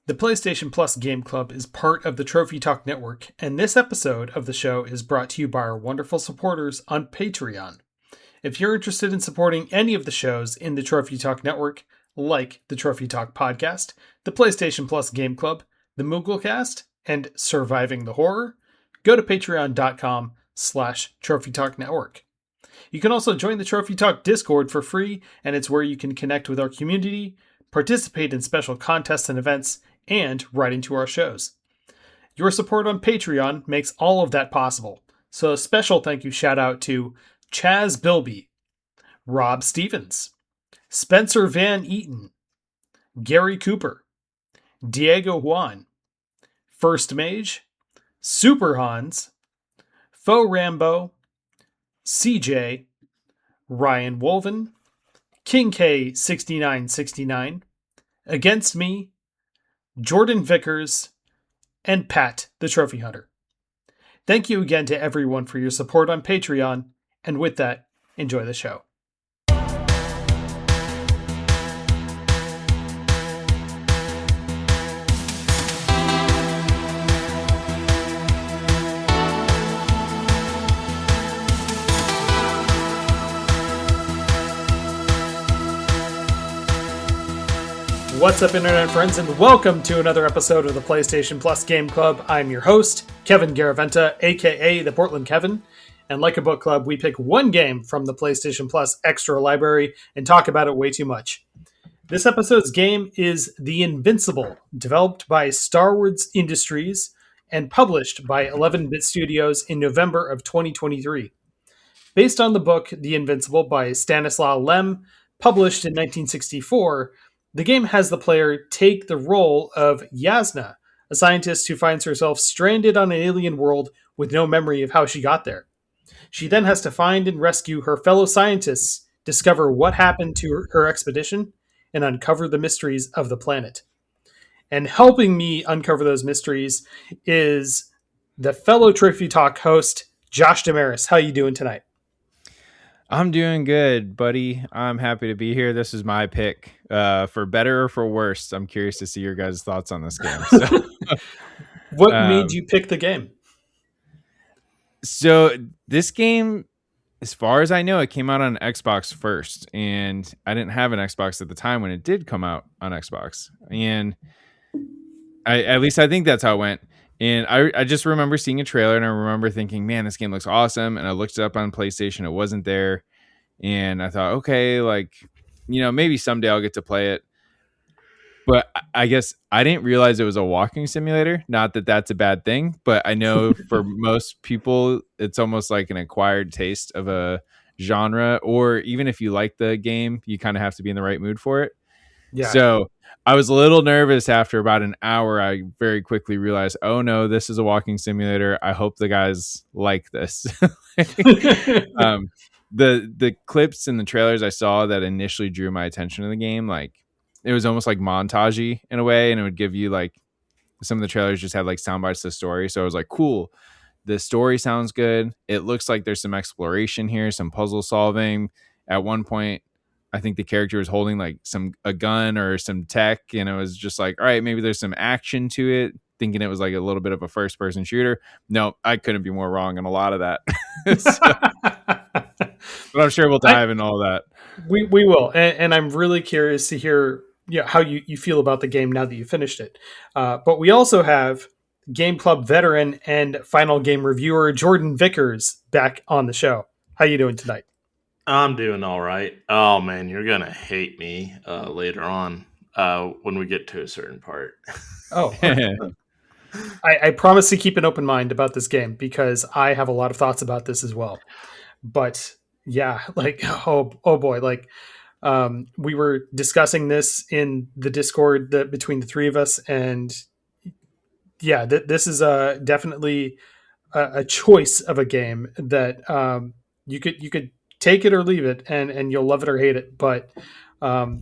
The PlayStation Plus Game Club is part of the Trophy Talk Network, and this episode of the show is brought to you by our wonderful supporters on Patreon. If you're interested in supporting any of the shows in the Trophy Talk Network, like the Trophy Talk Podcast, the PlayStation Plus Game Club, the Mooglecast, and Surviving the Horror, go to patreon.com/Trophy Talk Network. You can also join the Trophy Talk Discord for free, and it's where you can connect with our community, participate in special contests and events, and write into our shows. Your support on Patreon makes all of that possible, so a special thank you shout out to Chaz Bilby, Rob Stevens, Spencer Van Eaton, Gary Cooper, Diego Juan, First Mage, Super Hans, Faux Rambo, CJ, Ryan Wolven, King K6969, Against Me, Jordan Vickers, and Pat the Trophy Hunter. Thank you again to everyone for your support on Patreon, and with that, enjoy the show. What's up, Internet friends, and welcome to another episode of the PlayStation Plus Game Club. I'm your host, Kevin Garaventa, aka the Portland Kevin, and like a book club, we pick one game from the PlayStation Plus Extra Library and talk about it way too much. This episode's game is The Invincible, developed by Star Wars Industries and published by 11-Bit Studios in November of 2023. Based on the book The Invincible by Stanislaw Lem, published in 1964, the game has the player take the role of Yasna, a scientist who finds herself stranded on an alien world with no memory of how she got there. She then has to find and rescue her fellow scientists, discover what happened to her expedition, and uncover the mysteries of the planet. And helping me uncover those mysteries is the fellow Trophy Talk host, Josh Demaris. How are you doing tonight? I'm doing good, buddy. I'm happy to be here. This is my pick. For better or for worse, I'm curious to see your guys' thoughts on this game. So, what made you pick the game? So this game, as far as I know, it came out on Xbox first, and I didn't have an Xbox at the time when it did come out on Xbox. And at least I think that's how it went. And I just remember seeing a trailer, and I remember thinking, man, this game looks awesome. And I looked it up on PlayStation. It wasn't there. And I thought, okay, maybe someday I'll get to play it. But I guess I didn't realize it was a walking simulator. Not that that's a bad thing, but I know for most people, it's almost like an acquired taste of a genre. Or even if you like the game, you kind of have to be in the right mood for it. Yeah. So I was a little nervous after about an hour. I very quickly realized, oh no, this is a walking simulator. I hope the guys like this. The clips and the trailers I saw that initially drew my attention to the game, like it was almost like montagey in a way, and it would give you like some of the trailers just had like sound bites to the story. So I was like, cool. The story sounds good. It looks like there's some exploration here, some puzzle solving. At one point, I think the character was holding like a gun or some tech, and it was just like, all right, maybe there's some action to it, thinking it was like a little bit of a first person shooter. No, I couldn't be more wrong on a lot of that. But I'm sure we'll dive into all that. We will. And I'm really curious to hear how you feel about the game now that you finished it. But we also have Game Club veteran and final game reviewer Jordan Vickers back on the show. How you doing tonight? I'm doing all right. Oh, man, you're going to hate me later on when we get to a certain part. Oh, I promise to keep an open mind about this game because I have a lot of thoughts about this as well. But yeah, like, oh boy, like we were discussing this in the Discord between the three of us. And yeah, this is definitely a choice of a game that you could take it or leave it, and you'll love it or hate it. But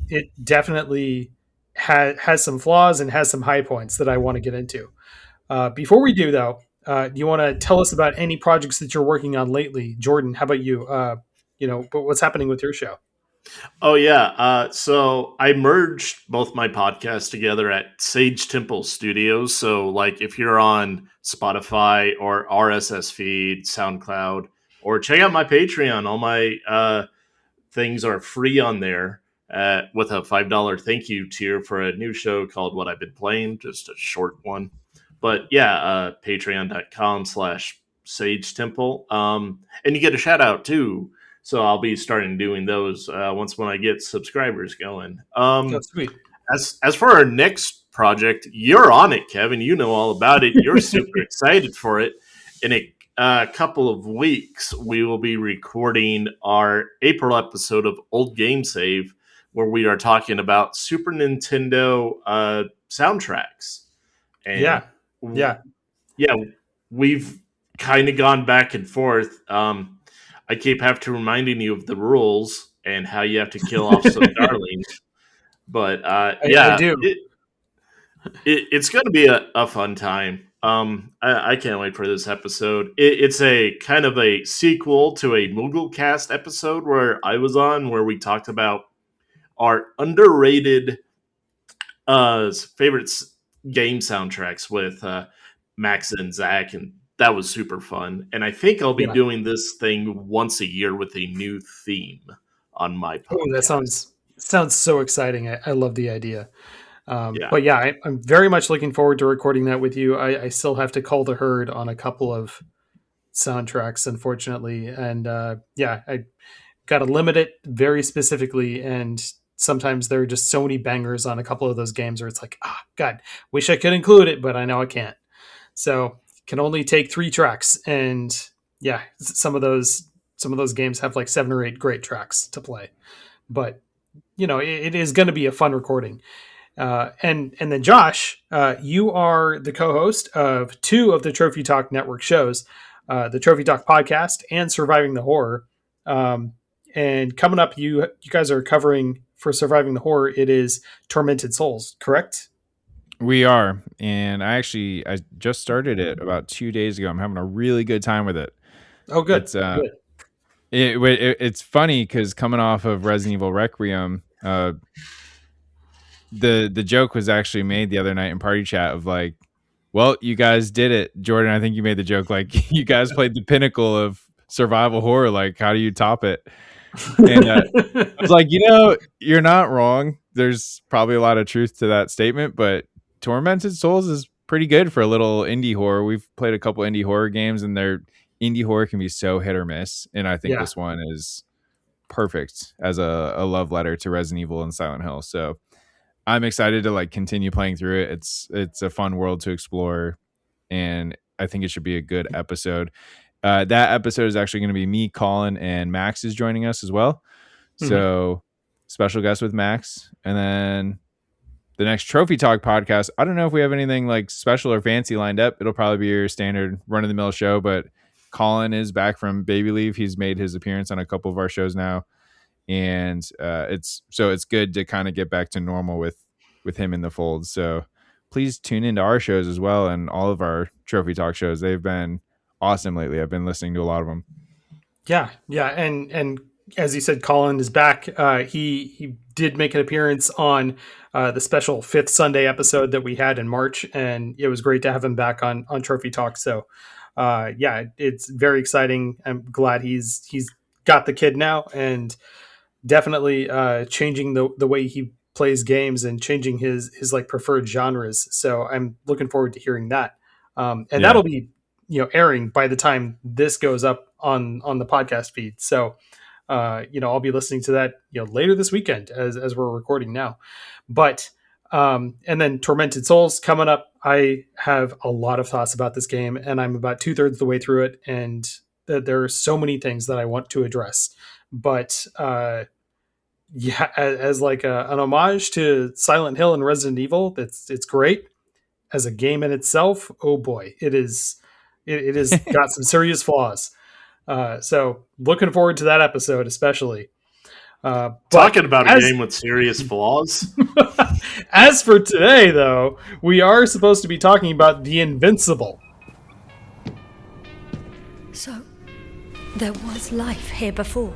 it definitely has some flaws and has some high points that I want to get into. Before we do, though, do you want to tell us about any projects that you're working on lately? Jordan, how about you? What's happening with your show? Oh yeah. So I merged both my podcasts together at Sage Temple Studios. So like if you're on Spotify or RSS feed, SoundCloud, or check out my Patreon, all my things are free on there. With a $5 thank you tier for a new show called What I've Been Playing, just a short one. But yeah, patreon.com/Sage Temple. And you get a shout out too. So I'll be starting doing those once when I get subscribers going. Oh, sweet. As for our next project, you're on it, Kevin. You know all about it. You're super excited for it. In a couple of weeks, we will be recording our April episode of Old Game Save, where we are talking about Super Nintendo soundtracks. And Yeah. we've kind of gone back and forth. I keep have to reminding you of the rules and how you have to kill off some darlings. But I do. It's going to be a fun time. I can't wait for this episode. It's a kind of a sequel to a Mooglecast episode where I was on, where we talked about our underrated favorite game soundtracks with Max and Zach, and that was super fun. And I think I'll be doing this thing once a year with a new theme on my podcast. Oh, that sounds so exciting. I love the idea. But yeah, I'm very much looking forward to recording that with you. I still have to call the herd on a couple of soundtracks, unfortunately. And I got to limit it very specifically. And sometimes there are just so many bangers on a couple of those games where it's like, God, wish I could include it, but I know I can't. So can only take 3 tracks. And yeah, some of those games have like 7 or 8 great tracks to play. But, it is going to be a fun recording. And then Josh, you are the co-host of 2 of the Trophy Talk Network shows, the Trophy Talk podcast and Surviving the Horror. And coming up, you guys are covering for Surviving the Horror. It is Tormented Souls, correct? We are. And I just started it about 2 days ago. I'm having a really good time with it. Oh, good. Good. It's funny because coming off of Resident Evil Requiem, the joke was actually made the other night in party chat of like, well, you guys did it. Jordan, I think you made the joke like you guys played the pinnacle of survival horror. Like, how do you top it? And I was like, you're not wrong. There's probably a lot of truth to that statement, but Tormented Souls is pretty good for a little indie horror. We've played a couple indie horror games, and their indie horror can be so hit or miss. And I think this one is perfect as a love letter to Resident Evil and Silent Hill. So I'm excited to like continue playing through it. It's a fun world to explore, and I think it should be a good episode. That episode is actually going to be me, Colin, and Max is joining us as well. Mm-hmm. So special guest with Max. And then the next Trophy Talk podcast, I don't know if we have anything like special or fancy lined up. It'll probably be your standard run-of-the-mill show, but Colin is back from baby leave. He's made his appearance on a couple of our shows now. And it's good to kind of get back to normal with him in the fold. So please tune into our shows as well, and all of our Trophy Talk shows. They've been awesome lately. I've been listening to a lot of them. Yeah, and as you said, Colin is back. He did make an appearance on the special 5th Sunday episode that we had in March, and it was great to have him back on Trophy Talk. So it's very exciting. I'm glad he's got the kid now, and definitely changing the way he plays games and changing his like preferred genres. So I'm looking forward to hearing that. That'll be, airing by the time this goes up on the podcast feed. So, I'll be listening to that, later this weekend as we're recording now, but, and then Tormented Souls coming up. I have a lot of thoughts about this game, and I'm about 2/3 the way through it. And there are so many things that I want to address, but, as like an homage to Silent Hill and Resident Evil, it's great as a game in itself. Oh boy, it is got some serious flaws. So looking forward to that episode, especially. Talking about a game with serious flaws. As for today, though, we are supposed to be talking about the Invincible. So, there was life here before.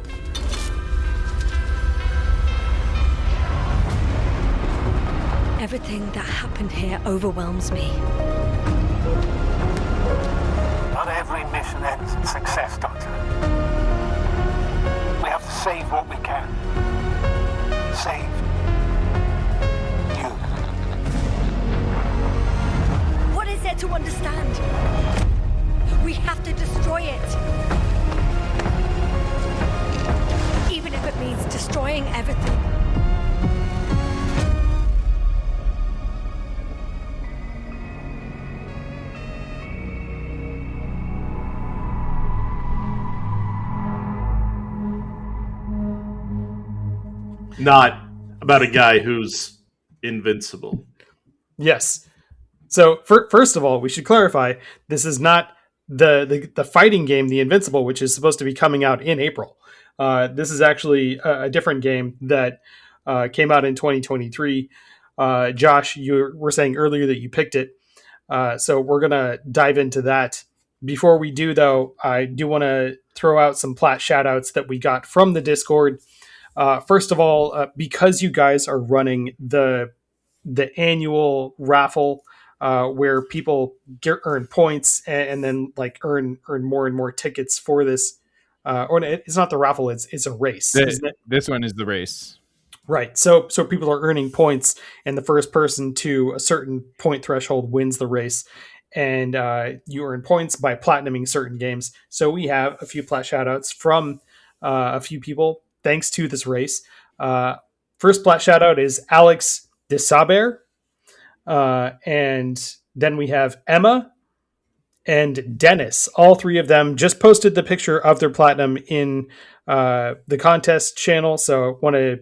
Everything that happened here overwhelms me. Not every mission ends in success, Doctor. We have to save what we can. Save you. What is there to understand? We have to destroy it. Even if it means destroying everything. Not about a guy who's invincible. Yes. So first of all, we should clarify this is not the fighting game, the Invincible, which is supposed to be coming out in April. This is actually a different game that came out in 2023. Josh, you were saying earlier that you picked it. So we're going to dive into that. Before we do, though, I do want to throw out some Plat shout-outs that we got from the Discord. First of all, because you guys are running the annual raffle where people earn points and then like earn more and more tickets for this. Or it's not the raffle; it's a race. This one is the race, right? So people are earning points, and the first person to a certain point threshold wins the race. And you earn points by platinuming certain games. So we have a few plat shoutouts from a few people thanks to this race. First plat shoutout is Alex Desaber. And then we have Emma and Dennis. All three of them just posted the picture of their platinum in the contest channel. So want to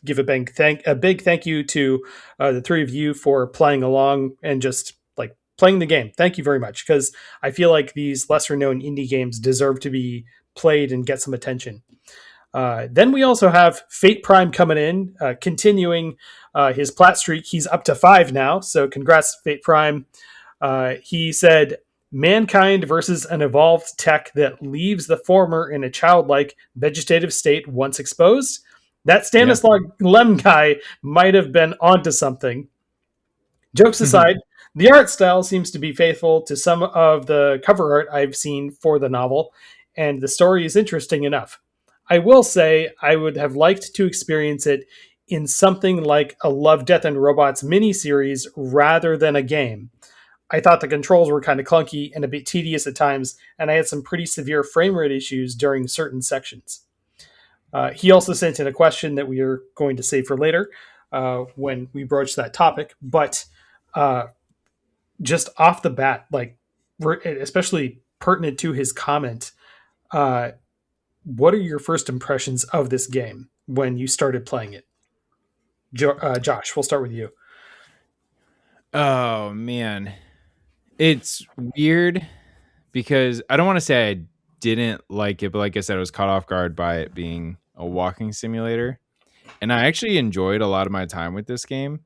give a big thank you to the three of you for playing along and just like playing the game. Thank you very much, because I feel like these lesser known indie games deserve to be played and get some attention. Then we also have Fate Prime coming in, continuing his plat streak. He's up to 5 now, so congrats, Fate Prime. He said, mankind versus an evolved tech that leaves the former in a childlike vegetative state once exposed. That Stanislaw Lem guy might have been onto something. Jokes aside, the art style seems to be faithful to some of the cover art I've seen for the novel, and the story is interesting enough. I will say I would have liked to experience it in something like a Love, Death, and Robots miniseries rather than a game. I thought the controls were kind of clunky and a bit tedious at times, and I had some pretty severe frame rate issues during certain sections. He also sent in a question that we are going to save for later when we broach that topic, but just off the bat, like especially pertinent to his comment, what are your first impressions of this game when you started playing it? Josh, we'll start with you. Oh, man. It's weird because I don't want to say I didn't like it, but like I said, I was caught off guard by it being a walking simulator. And I actually enjoyed a lot of my time with this game.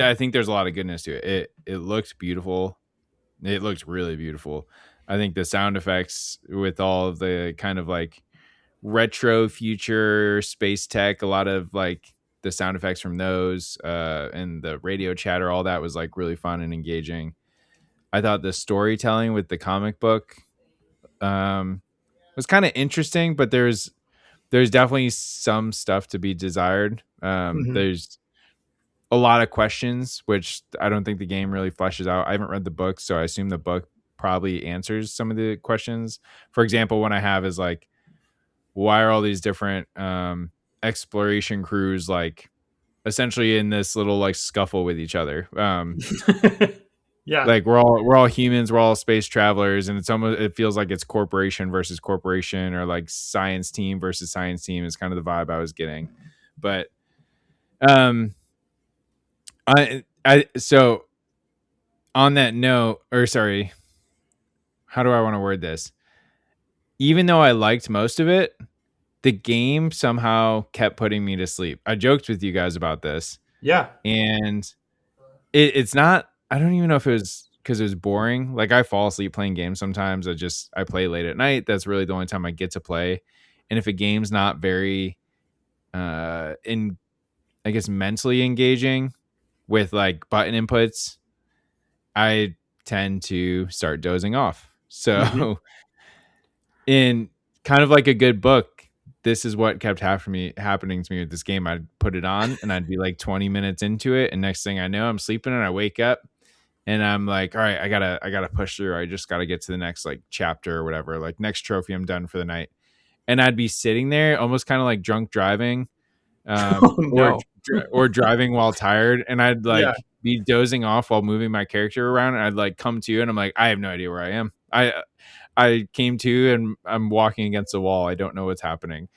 I think there's a lot of goodness to it. It looked beautiful. It looked really beautiful. I think the sound effects with all of the kind of like retro future space tech, a lot of like the sound effects from those and the radio chatter, all that was like really fun and engaging. I thought the storytelling with the comic book was kind of interesting, but there's definitely some stuff to be desired. There's a lot of questions, which I don't think the game really fleshes out. I haven't read the book, so I assume the book probably answers some of the questions. For example, one I have is like, why are all these different exploration crews like essentially in this little like scuffle with each other? Yeah, like we're all humans, we're all space travelers, and it feels like it's corporation versus corporation, or like science team versus science team is kind of the vibe I was getting. But so on that note, or sorry, how do I want to word this? Even though I liked most of it, the game somehow kept putting me to sleep. I joked with you guys about this. Yeah. And it's not, I don't even know if it was because it was boring. Like I fall asleep playing games sometimes. I play late at night. That's really the only time I get to play. And if a game's not very, I guess mentally engaging, with like button inputs, I tend to start dozing off. So in kind of like a good book, this is what kept happening to me with this game. I'd put it on and I'd be like 20 minutes into it, and next thing I know, I'm sleeping and I wake up and I'm like, all right, I gotta push through. I just gotta get to the next like chapter or whatever, like next trophy, I'm done for the night. And I'd be sitting there almost kind of like drunk driving, Oh, no. or driving while tired, and I'd like Yeah. be dozing off while moving my character around, and I'd like come to and I'm like, I have no idea where I am. I came to and I'm walking against a wall. I don't know what's happening.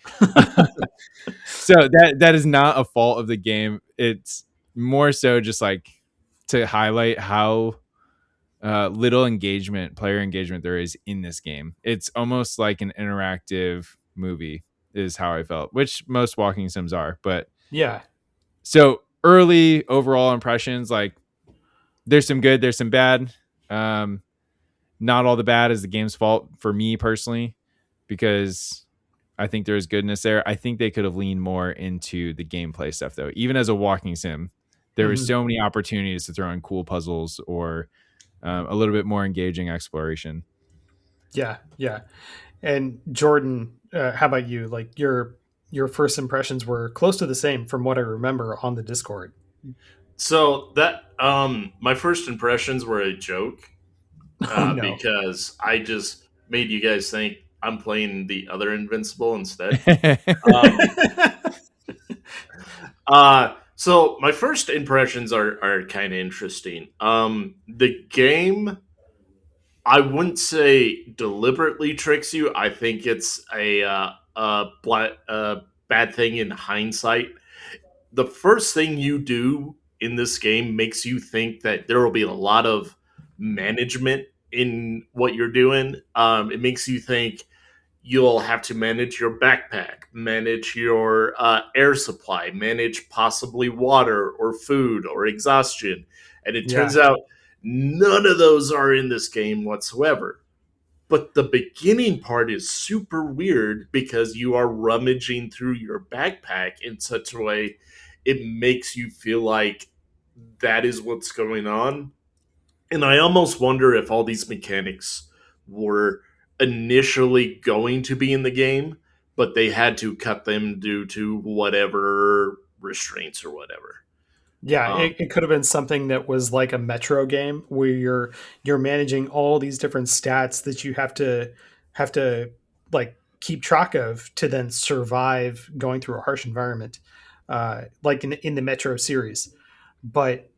So that is not a fault of the game. It's more so just like to highlight how little player engagement there is in this game. It's almost like an interactive movie is how I felt, which most walking sims are. But Yeah. so early overall impressions, like there's some good, there's some bad. Not all the bad is the game's fault for me personally, because I think there's goodness there. I think they could have leaned more into the gameplay stuff though. Even as a walking sim, there were so many opportunities to throw in cool puzzles or a little bit more engaging exploration. Yeah. Yeah. And Jordan, how about you? Like your first impressions were close to the same from what I remember on the Discord. So that my first impressions were a joke Oh, no. because I just made you guys think I'm playing the other Invincible instead. So my first impressions are kind of interesting. The game, I wouldn't say deliberately tricks you. I think it's a bad thing in hindsight. The first thing you do in this game makes you think that there will be a lot of management in what you're doing. It makes you think you'll have to manage your backpack, manage your air supply, manage possibly water or food or exhaustion. And it turns out none of those are in this game whatsoever. But the beginning part is super weird because you are rummaging through your backpack in such a way it makes you feel like that is what's going on. And I almost wonder if all these mechanics were initially going to be in the game, but they had to cut them due to whatever restraints or whatever. Yeah, it could have been something that was like a Metro game where you're managing all these different stats that you have to like keep track of to then survive going through a harsh environment, like in the Metro series. But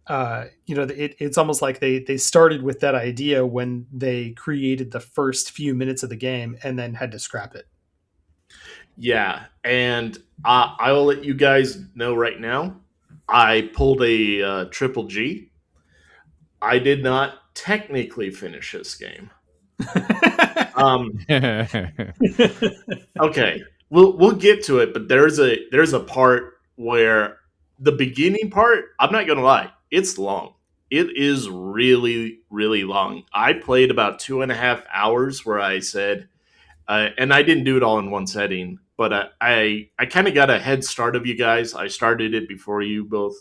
it's almost like they started with that idea when they created the first few minutes of the game and then had to scrap it. Yeah, and I will let you guys know right now. I pulled a triple G. I did not technically finish this game. Okay, we'll get to it, but there's a part where the beginning part, I'm not gonna lie, it's long. It is really, really long. I played about 2.5 hours where I said, and I didn't do it all in one setting, but I kind of got a head start of you guys. I started it before you both.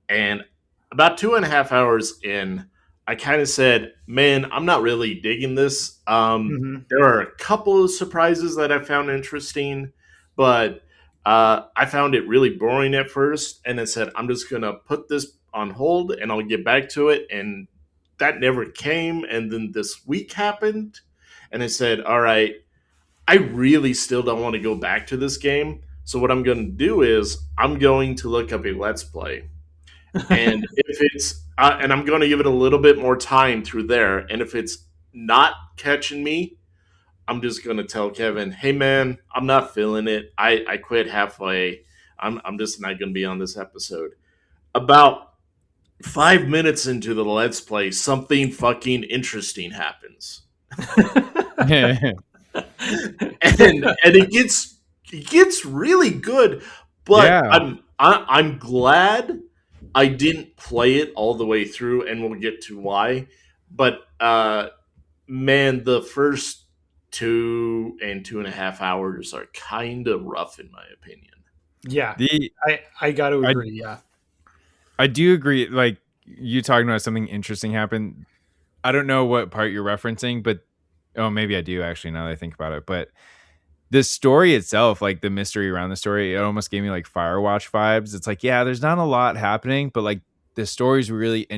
And about 2.5 hours in, I kind of said, man, I'm not really digging this. There are a couple of surprises that I found interesting, but I found it really boring at first. And I said, I'm just going to put this on hold and I'll get back to it. And that never came. And then this week happened. And I said, all right, I really still don't want to go back to this game. So what I'm going to do is I'm going to look up a Let's Play. And if it's, and I'm going to give it a little bit more time through there. And if it's not catching me, I'm just going to tell Kevin, hey man, I'm not feeling it. I quit halfway. I'm just not going to be on this episode. About 5 minutes into the Let's Play, something fucking interesting happens. and it gets really good, but Yeah. I'm glad I didn't play it all the way through, and we'll get to why. But man, the first 2.5 hours are kind of rough in my opinion. Yeah, I got to agree. I do agree. Like, you talking about something interesting happened. I don't know what part you're referencing, but maybe I do actually now that I think about it. But the story itself, like the mystery around the story, it almost gave me like Firewatch vibes. It's like, yeah, there's not a lot happening, but like the story's really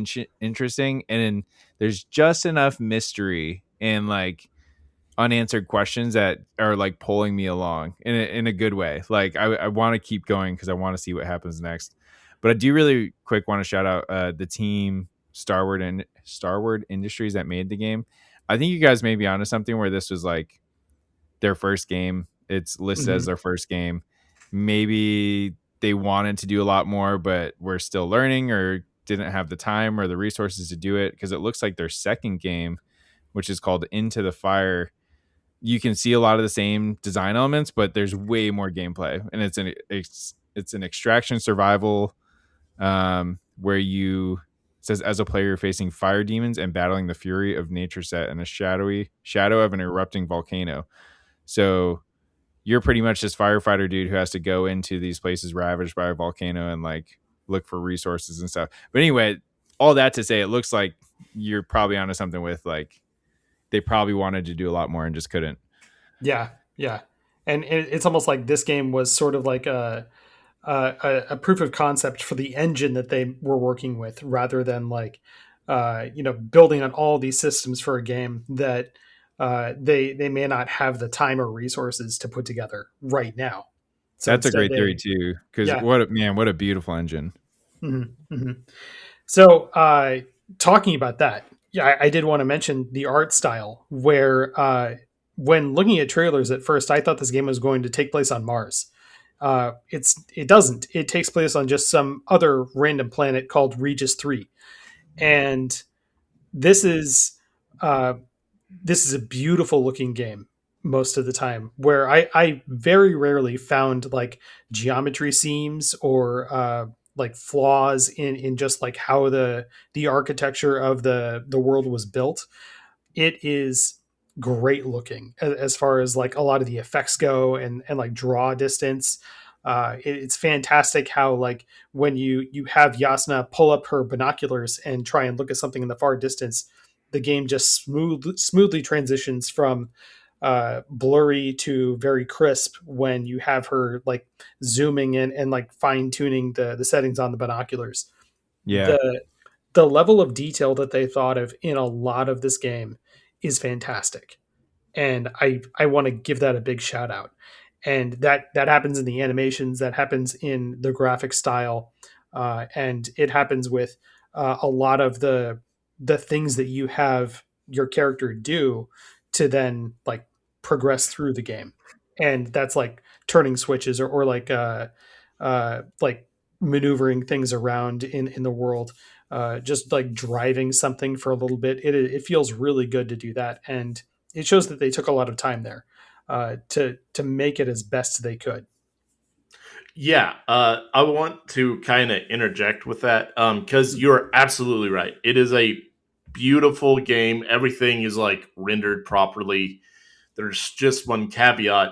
interesting, and there's just enough mystery and like unanswered questions that are like pulling me along in a good way. Like I want to keep going because I want to see what happens next. But I do really quick want to shout out the team Starward Industries that made the game. I think you guys may be onto something where this was like their first game. It's listed as their first game. Maybe they wanted to do a lot more, but we're still learning or didn't have the time or the resources to do it, because it looks like their second game, which is called Into the Fire, you can see a lot of the same design elements, but there's way more gameplay, and it's an extraction survival where it says as a player you're facing fire demons and battling the fury of nature set in a shadow of an erupting volcano. So you're pretty much this firefighter dude who has to go into these places ravaged by a volcano and like look for resources and stuff. But anyway, all that to say, it looks like you're probably onto something with like they probably wanted to do a lot more and just couldn't. Yeah, yeah, and it's almost like this game was sort of like a proof of concept for the engine that they were working with, rather than like building on all these systems for a game that they may not have the time or resources to put together right now. So that's a great theory too, because what a beautiful engine. Mm-hmm, mm-hmm. So talking about that, yeah, I did want to mention the art style, where when looking at trailers at first, I thought this game was going to take place on Mars. It doesn't. It takes place on just some other random planet called Regis 3. And this is a beautiful looking game most of the time, where I very rarely found like geometry seams or like flaws in just like how the architecture of the world was built. It is great looking as far as like a lot of the effects go, and like draw distance. It's fantastic how like when you have Yasna pull up her binoculars and try and look at something in the far distance, the game just smoothly transitions from blurry to very crisp when you have her like zooming in and like fine tuning the settings on the binoculars. Yeah. The level of detail that they thought of in a lot of this game is fantastic. And I want to give that a big shout out. And that happens in the animations, that happens in the graphic style, and it happens with a lot of the things that you have your character do to then like progress through the game. And that's like turning switches or like maneuvering things around in the world, just like driving something for a little bit. It feels really good to do that, and it shows that they took a lot of time there to make it as best they could. Yeah, I want to kind of interject with that because you're absolutely right. It is a beautiful game. Everything is like rendered properly. There's just one caveat: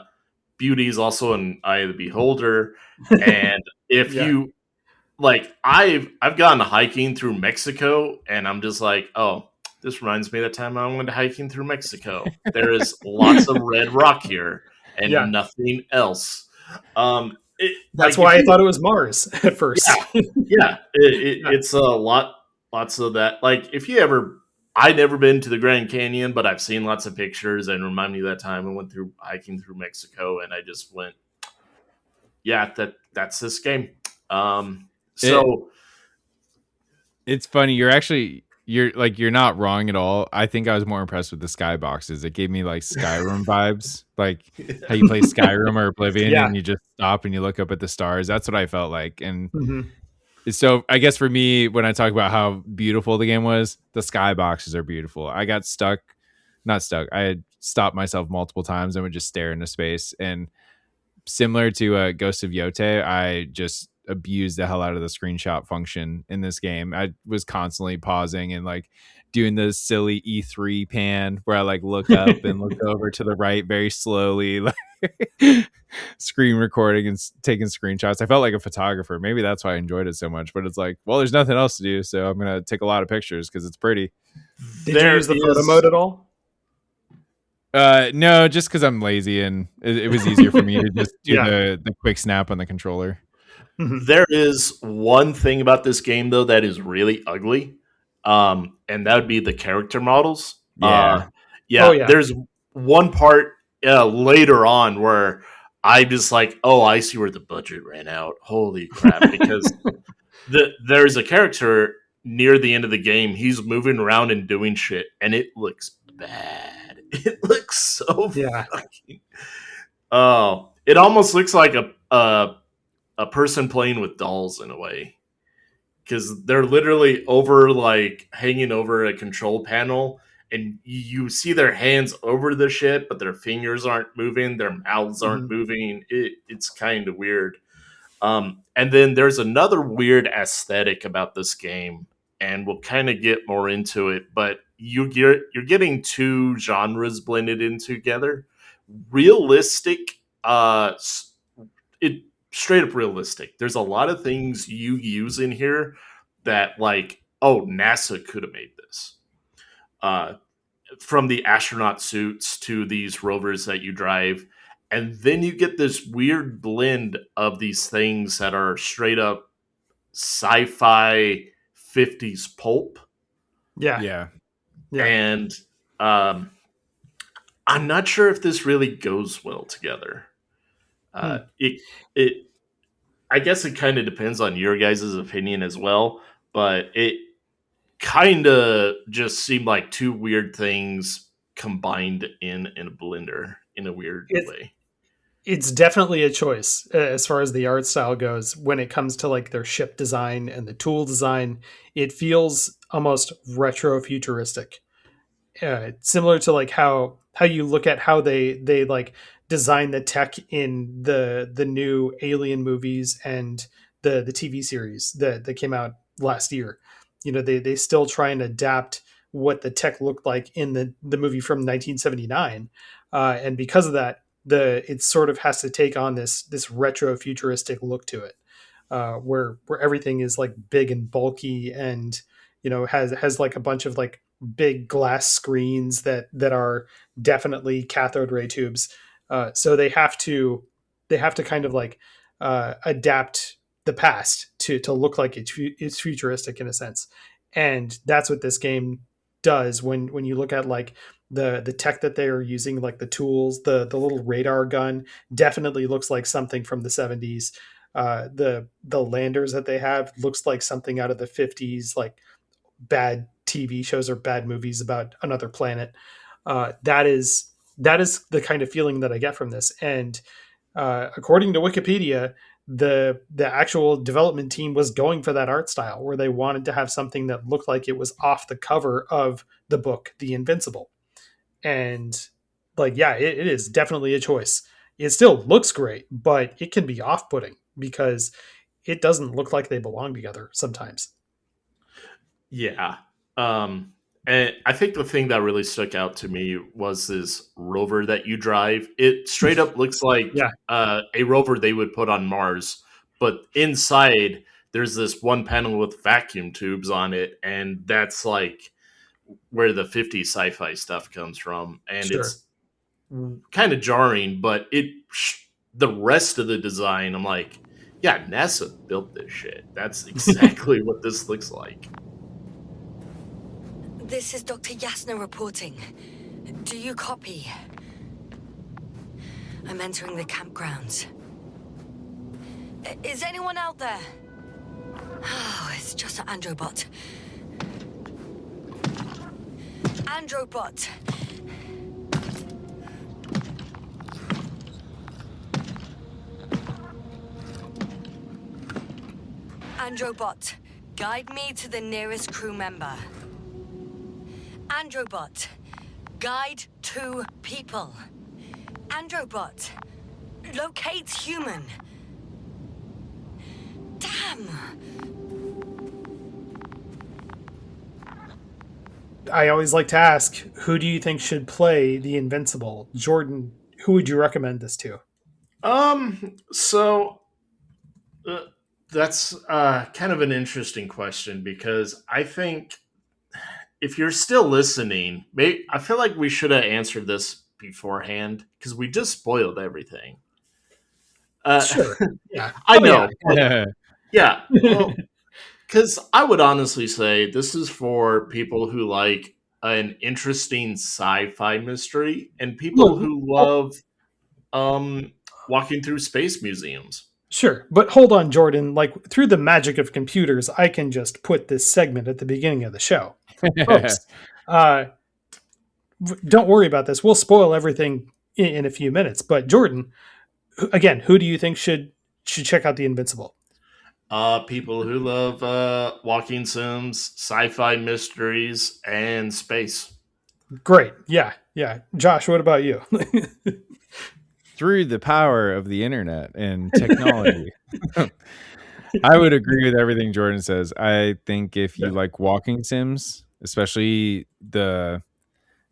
beauty is also an eye of the beholder. And if you like, I've gone hiking through Mexico, and I'm just like, oh, this reminds me of the time I went hiking through Mexico. There is lots of red rock here and nothing else. That's why I thought it was Mars at first. It's a lots of that. Like I'd never been to the Grand Canyon, but I've seen lots of pictures and remind me of that time I went through hiking through Mexico, and I just went, that's this game. It's funny. You're not wrong at all. I think I was more impressed with the skyboxes. It gave me like Skyrim vibes, like how you play Skyrim or Oblivion and you just stop and you look up at the stars. That's what I felt like. And so I guess for me, when I talk about how beautiful the game was, the skyboxes are beautiful. I got not stuck. I had stopped myself multiple times and would just stare into space. And similar to Ghost of Yote, I just abused the hell out of the screenshot function in this game. I was constantly pausing and like doing the silly E3 pan where I like look up and look over to the right very slowly, like screen recording and taking screenshots. I felt like a photographer. Maybe that's why I enjoyed it so much. But it's like, well, there's nothing else to do, so I'm gonna take a lot of pictures because it's pretty. Did you use the photo mode at all? No, just because I'm lazy and it was easier for me to just do the quick snap on the controller. There is one thing about this game though that is really ugly, and that would be the character models. There's one part later on where I just like, oh, I see where the budget ran out. Holy crap! Because there's a character near the end of the game. He's moving around and doing shit, and it looks bad. It looks so fucking. Oh, it almost looks like a person playing with dolls in a way, because they're literally hanging over a control panel, and you see their hands over the shit, but their fingers aren't moving, their mouths aren't moving. It's kind of weird. And then there's another weird aesthetic about this game, and we'll kind of get more into it, but you're getting two genres blended in together. Realistic, straight up realistic. There's a lot of things you use in here that NASA could have made this. From the astronaut suits to these rovers that you drive. And then you get this weird blend of these things that are straight up sci-fi 50s pulp. Yeah. And I'm not sure if this really goes well together. I guess it kind of depends on your guys' opinion as well, but it kind of just seemed like two weird things combined in a blender in a weird way. It's definitely a choice as far as the art style goes. When it comes to like their ship design and the tool design, it feels almost retro futuristic. Similar to like how you look at how they like design the tech in the new Alien movies and the TV series that came out last year. You know, they still try and adapt what the tech looked like in the movie from 1979, and because of that, it sort of has to take on this retro futuristic look to it, where everything is like big and bulky, and you know has like a bunch of like big glass screens that are definitely cathode ray tubes. So they have to kind of like adapt the past to look like it's futuristic in a sense, and that's what this game does. When you look at like the tech that they are using, like the tools, the little radar gun definitely looks like something from the 70s. The landers that they have looks like something out of the 50s, like bad TV shows or bad movies about another planet. That is the kind of feeling that I get from this. And according to Wikipedia, the actual development team was going for that art style, where they wanted to have something that looked like it was off the cover of the book, The Invincible. And like, yeah, it is definitely a choice. It still looks great, but it can be off-putting because it doesn't look like they belong together sometimes. Yeah. And I think the thing that really stuck out to me was this rover that you drive. It straight up looks like a rover they would put on Mars, but inside there's this one panel with vacuum tubes on it, and that's like where the 50s sci-fi stuff comes from. And it's kind of jarring, but the rest of the design, I'm like, yeah, NASA built this shit. That's exactly what this looks like. This is Dr. Yasna reporting. Do you copy? I'm entering the campgrounds. Is anyone out there? Oh, it's just an Androbot. Androbot! Androbot, guide me to the nearest crew member. Androbot, guide 2 people. Androbot, locate human. Damn! I always like to ask, who do you think should play the Invincible? Jordan, who would you recommend this to? So that's kind of an interesting question because I think if you're still listening, I feel like we should have answered this beforehand because we just spoiled everything. Sure. Yeah. I know. Yeah. Yeah. Well, because I would honestly say this is for people who like an interesting sci-fi mystery and people who love walking through space museums. Sure. But hold on, Jordan. Like, through the magic of computers, I can just put this segment at the beginning of the show. Folks, don't worry about this. We'll spoil everything in a few minutes. But Jordan, again, who do you think should check out the Invincible? People who love walking sims, sci-fi mysteries, and space. Great. Yeah. Yeah. Josh, what about you? Through the power of the internet and technology. I would agree with everything Jordan says. I think if you like walking sims, especially the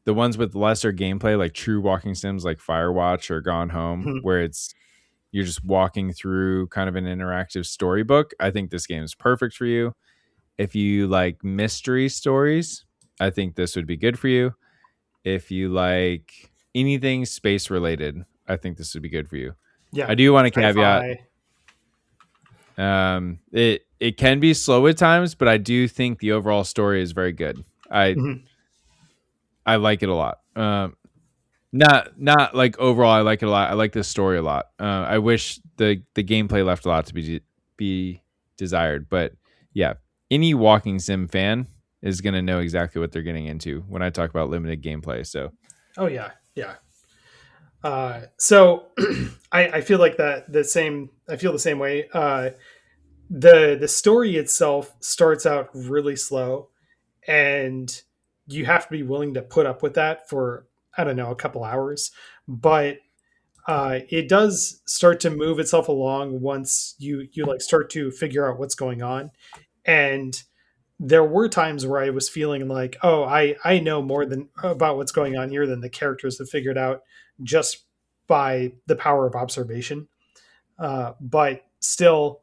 ones with lesser gameplay, like true walking sims like Firewatch or Gone Home, where you're just walking through kind of an interactive storybook, I think this game is perfect for you. If you like mystery stories, I think this would be good for you. If you like anything space related, I think this would be good for you. Yeah. I do want to caveat. It can be slow at times, but I do think the overall story is very good. I like it a lot. Not like overall, I like it a lot. I like this story a lot. I wish the gameplay left a lot to be desired, but yeah, any walking sim fan is going to know exactly what they're getting into when I talk about limited gameplay. So, oh yeah, yeah. So I feel like I feel the same way. The story itself starts out really slow, and you have to be willing to put up with that for, I don't know, a couple hours. But it does start to move itself along once you like start to figure out what's going on. And there were times where I was feeling like, oh, I know more about what's going on here than the characters have figured out just by the power of observation. But still,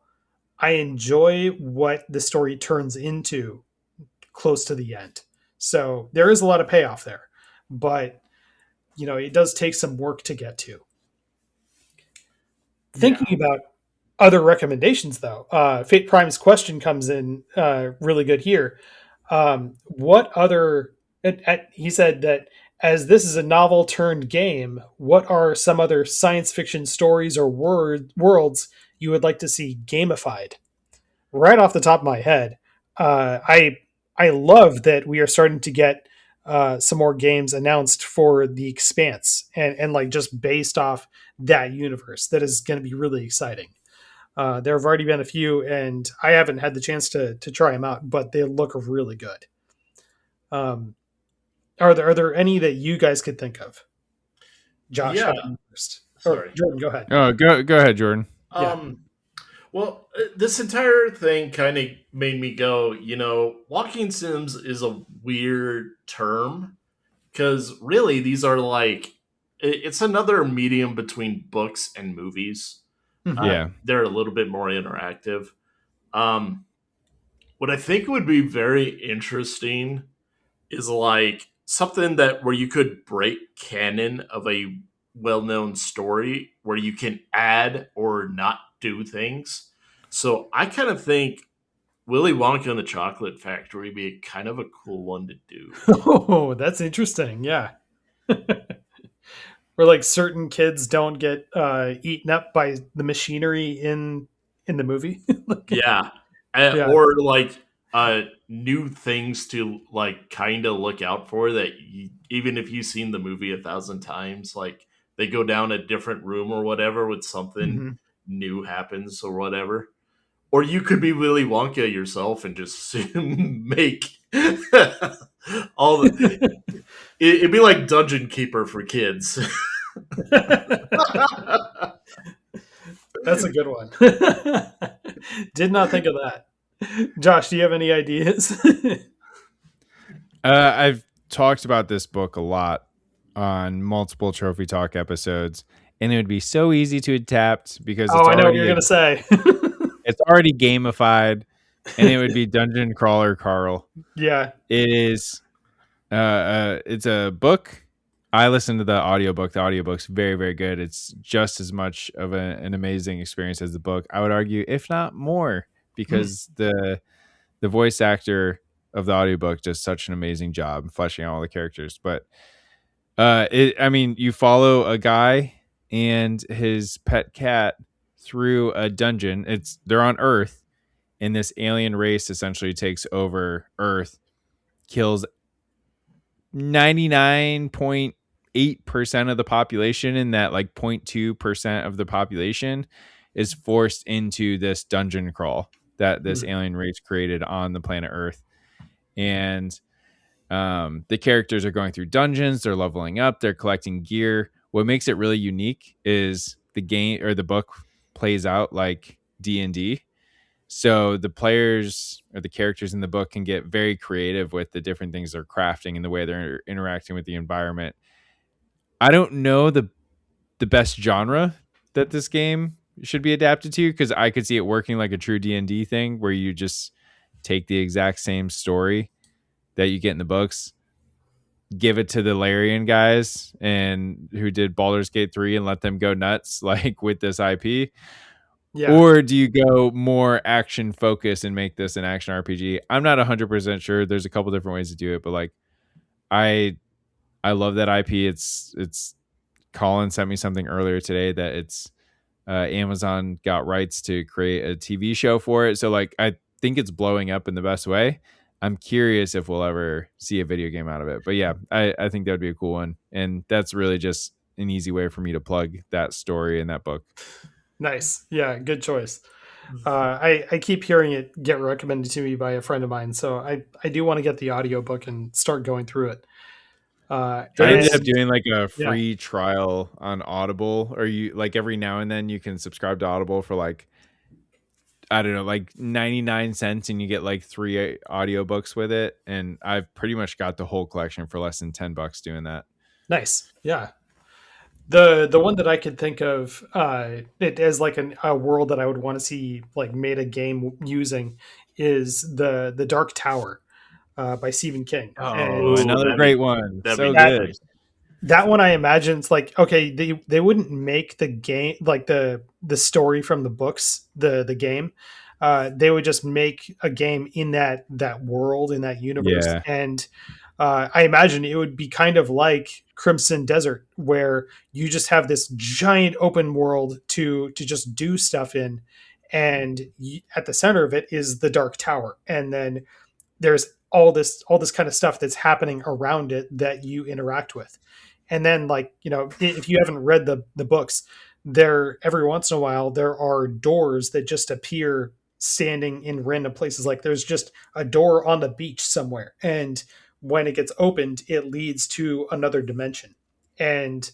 I enjoy what the story turns into close to the end. So there is a lot of payoff there, but it does take some work to get to. Thinking about other recommendations, though, Fate Prime's question comes in really good here. What other? He said that as this is a novel turned game, what are some other science fiction stories or worlds you would like to see gamified? Right off the top of my head, I love that we are starting to get some more games announced for the Expanse, and like just based off that universe. That is going to be really exciting. There have already been a few, and I haven't had the chance to try them out, but they look really good. Are there any that you guys could think of? Josh, Yeah. first. Sorry. Or Jordan, go ahead. oh, go ahead, Jordan. Well, this entire thing kind of made me go, walking sims is a weird term because really these are like, it's another medium between books and movies. Yeah. They're a little bit more interactive. What I think would be very interesting is like something where you could break canon of a well-known story where you can add or not do things. So I kind of think Willy Wonka and the Chocolate Factory would be kind of a cool one to do. Oh, that's interesting. Yeah. Where like certain kids don't get eaten up by the machinery in the movie. Yeah. Yeah. Or like new things to like kind of look out for that even if you've seen the movie 1,000 times, like they go down a different room or whatever with something new happens or whatever. Or you could be Willy Wonka yourself and just make all the. It'd be like Dungeon Keeper for kids. That's a good one. Did not think of that. Josh, do you have any ideas? I've talked about this book a lot on multiple Trophy Talk episodes, and it would be so easy to adapt because Oh, I know what you're going to say. it's already gamified, and it would be Dungeon Crawler Carl. Yeah. It is. It's a book. I listened to the audiobook. The audiobook's very, very good. It's just as much of an amazing experience as the book. I would argue, if not more, because the voice actor of the audiobook does such an amazing job fleshing out all the characters. But you follow a guy and his pet cat through a dungeon. They're on Earth, and this alien race essentially takes over Earth, kills 99.8% of the population, and that like 0.2% of the population is forced into this dungeon crawl that this alien race created on the planet Earth. And the characters are going through dungeons, they're leveling up, they're collecting gear. What makes it really unique is the game or the book plays out like D&D. So the players or the characters in the book can get very creative with the different things they're crafting and the way they're interacting with the environment. I don't know the best genre that this game should be adapted to, because I could see it working like a true D&D thing where you just take the exact same story that you get in the books, give it to the Larian guys and who did Baldur's Gate 3 and let them go nuts like with this IP. Yeah. Or do you go more action focused and make this an action RPG? I'm not 100% sure. There's a couple different ways to do it, but like I love that IP. It's Colin sent me something earlier today that it's Amazon got rights to create a TV show for it. So like I think it's blowing up in the best way. I'm curious if we'll ever see a video game out of it. But yeah, I think that would be a cool one. And that's really just an easy way for me to plug that story in that book. Nice. Yeah, good choice. I keep hearing it get recommended to me by a friend of mine, so I do want to get the audiobook and start going through it. I ended up doing like a free trial on Audible, or you like every now and then you can subscribe to Audible for like, I don't know, like 99 cents, and you get like 3 audiobooks with it. And I've pretty much got the whole collection for less than $10 doing that. Nice. Yeah. The one that I could think of it as like a world that I would want to see like made a game using is the Dark Tower by Stephen King. Oh, another great one. So good. That one I imagine it's like, okay, they wouldn't make the game like the story from the books, the game. They would just make a game in that world, in that universe. Yeah. And I imagine it would be kind of like Crimson Desert, where you just have this giant open world to just do stuff in. And at the center of it is the Dark Tower. And then there's all this kind of stuff that's happening around it that you interact with. And then, like, you know, if you haven't read the books, there every once in a while there are doors that just appear standing in random places. Like there's just a door on the beach somewhere, and when it gets opened, it leads to another dimension. And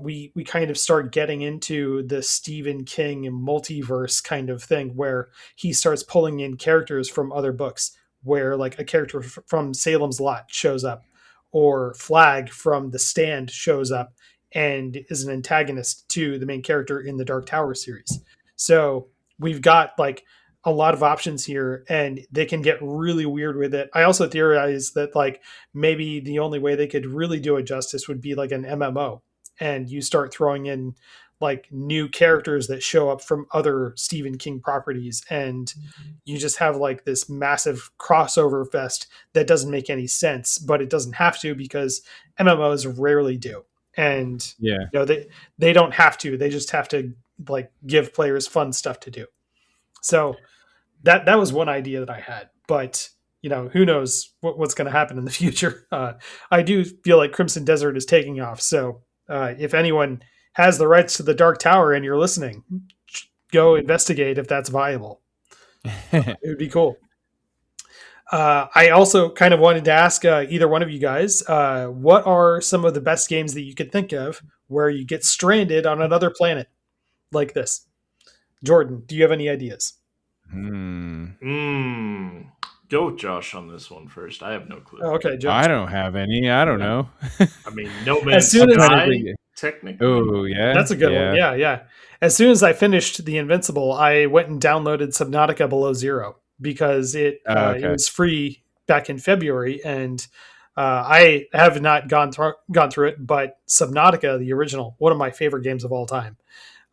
we kind of start getting into the Stephen King multiverse kind of thing, where he starts pulling in characters from other books, where like a character from Salem's Lot shows up, or Flag from The Stand shows up and is an antagonist to the main character in the Dark Tower series. So we've got like a lot of options here, and they can get really weird with it. I also theorize that like maybe the only way they could really do it justice would be like an MMO, and you start throwing in like new characters that show up from other Stephen King properties, and you just have like this massive crossover fest that doesn't make any sense, but it doesn't have to, because MMOs rarely do. And yeah, you know, they don't have to, they just have to like give players fun stuff to do. So that was one idea that I had, but you know, who knows what's going to happen in the future. I do feel like Crimson Desert is taking off. So if anyone has the rights to the Dark Tower and you're listening, go investigate if that's viable. It would be cool. I also kind of wanted to ask either one of you guys, what are some of the best games that you could think of where you get stranded on another planet like this? Jordan, do you have any ideas? Good go with Josh on this one first. I have no clue. Oh, okay, Josh. I don't have any. I don't know. I mean, No As Man's soon as- Sky, technically. Oh yeah, That's a good one. Yeah. As soon as I finished the Invincible, I went and downloaded Subnautica Below Zero because it was free back in February, and I have not gone through it. But Subnautica, the original, one of my favorite games of all time.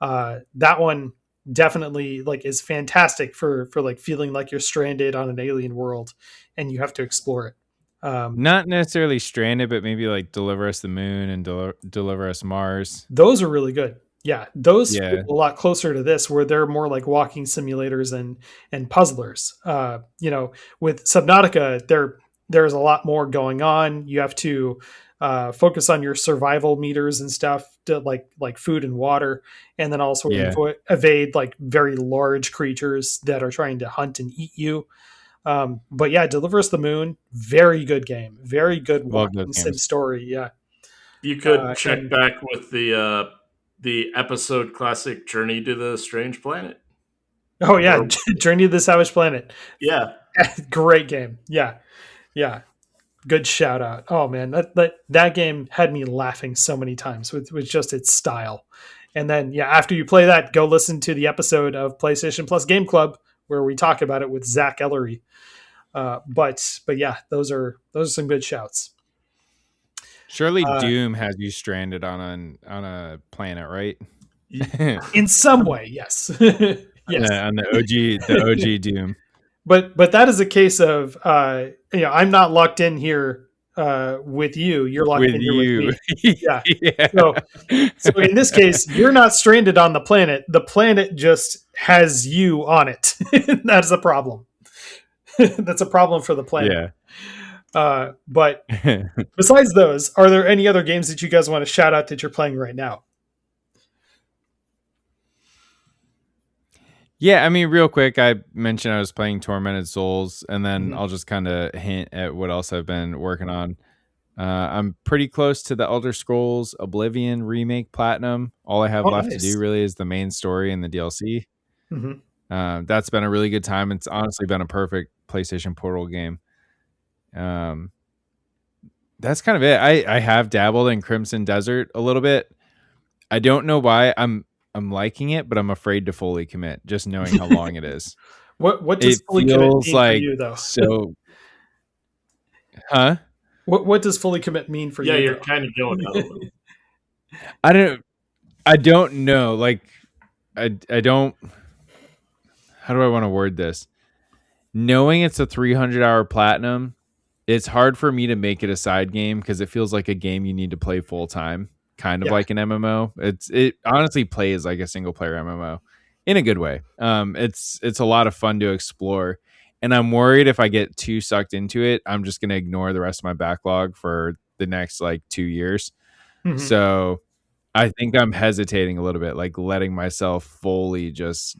That one definitely like is fantastic for like feeling like you're stranded on an alien world and you have to explore it. Not necessarily stranded, but maybe like Deliver Us the Moon and Deliver Us Mars. Those are really good. Yeah, those Yeah. feel a lot closer to this, where they're more like walking simulators and puzzlers. With Subnautica, there's a lot more going on. You have to focus on your survival meters and stuff, to like food and water, and then also evade like very large creatures that are trying to hunt and eat you. But yeah, Deliver Us the Moon, very good game, very good walking sim story. Yeah, you could check back with the episode classic Journey to the Strange Planet. Oh yeah, Journey to the Savage Planet. Yeah, great game. Yeah. Good shout out. Oh man, that game had me laughing so many times with just its style. And then after you play that, go listen to the episode of PlayStation Plus Game Club where we talk about it with Zach Ellery. But yeah, those are some good shouts. Surely Doom has you stranded on a planet, right? In some way, yes. Yes. Yeah, on the OG Doom. But that is a case of I'm not locked in here with you. You're locked in here with me. Yeah. So in this case, you're not stranded on the planet. The planet just has you on it. That's a problem. That's a problem for the planet. Yeah. But besides those, are there any other games that you guys want to shout out that you're playing right now? Yeah, I mean, real quick, I mentioned I was playing Tormented Souls, and then I'll just kind of hint at what else I've been working on. I'm pretty close to the Elder Scrolls Oblivion remake platinum. All I have left to do really is the main story and the DLC. Mm-hmm. That's been a really good time. It's honestly been a perfect PlayStation Portal game. That's kind of it. I have dabbled in Crimson Desert a little bit. I don't know why. I'm liking it, but I'm afraid to fully commit, just knowing how long it is. What does fully commit mean for you, though? So, huh? What does fully commit mean for you? Yeah, you're kind of going out of it. I don't know. Like, I don't. How do I want to word this? Knowing it's a 300-hour platinum, it's hard for me to make it a side game because it feels like a game you need to play full time. Kind of like an MMO. It honestly plays like a single player MMO in a good way. It's a lot of fun to explore, and I'm worried if I get too sucked into it, I'm just going to ignore the rest of my backlog for the next like 2 years. Mm-hmm. So I think I'm hesitating a little bit, like letting myself fully just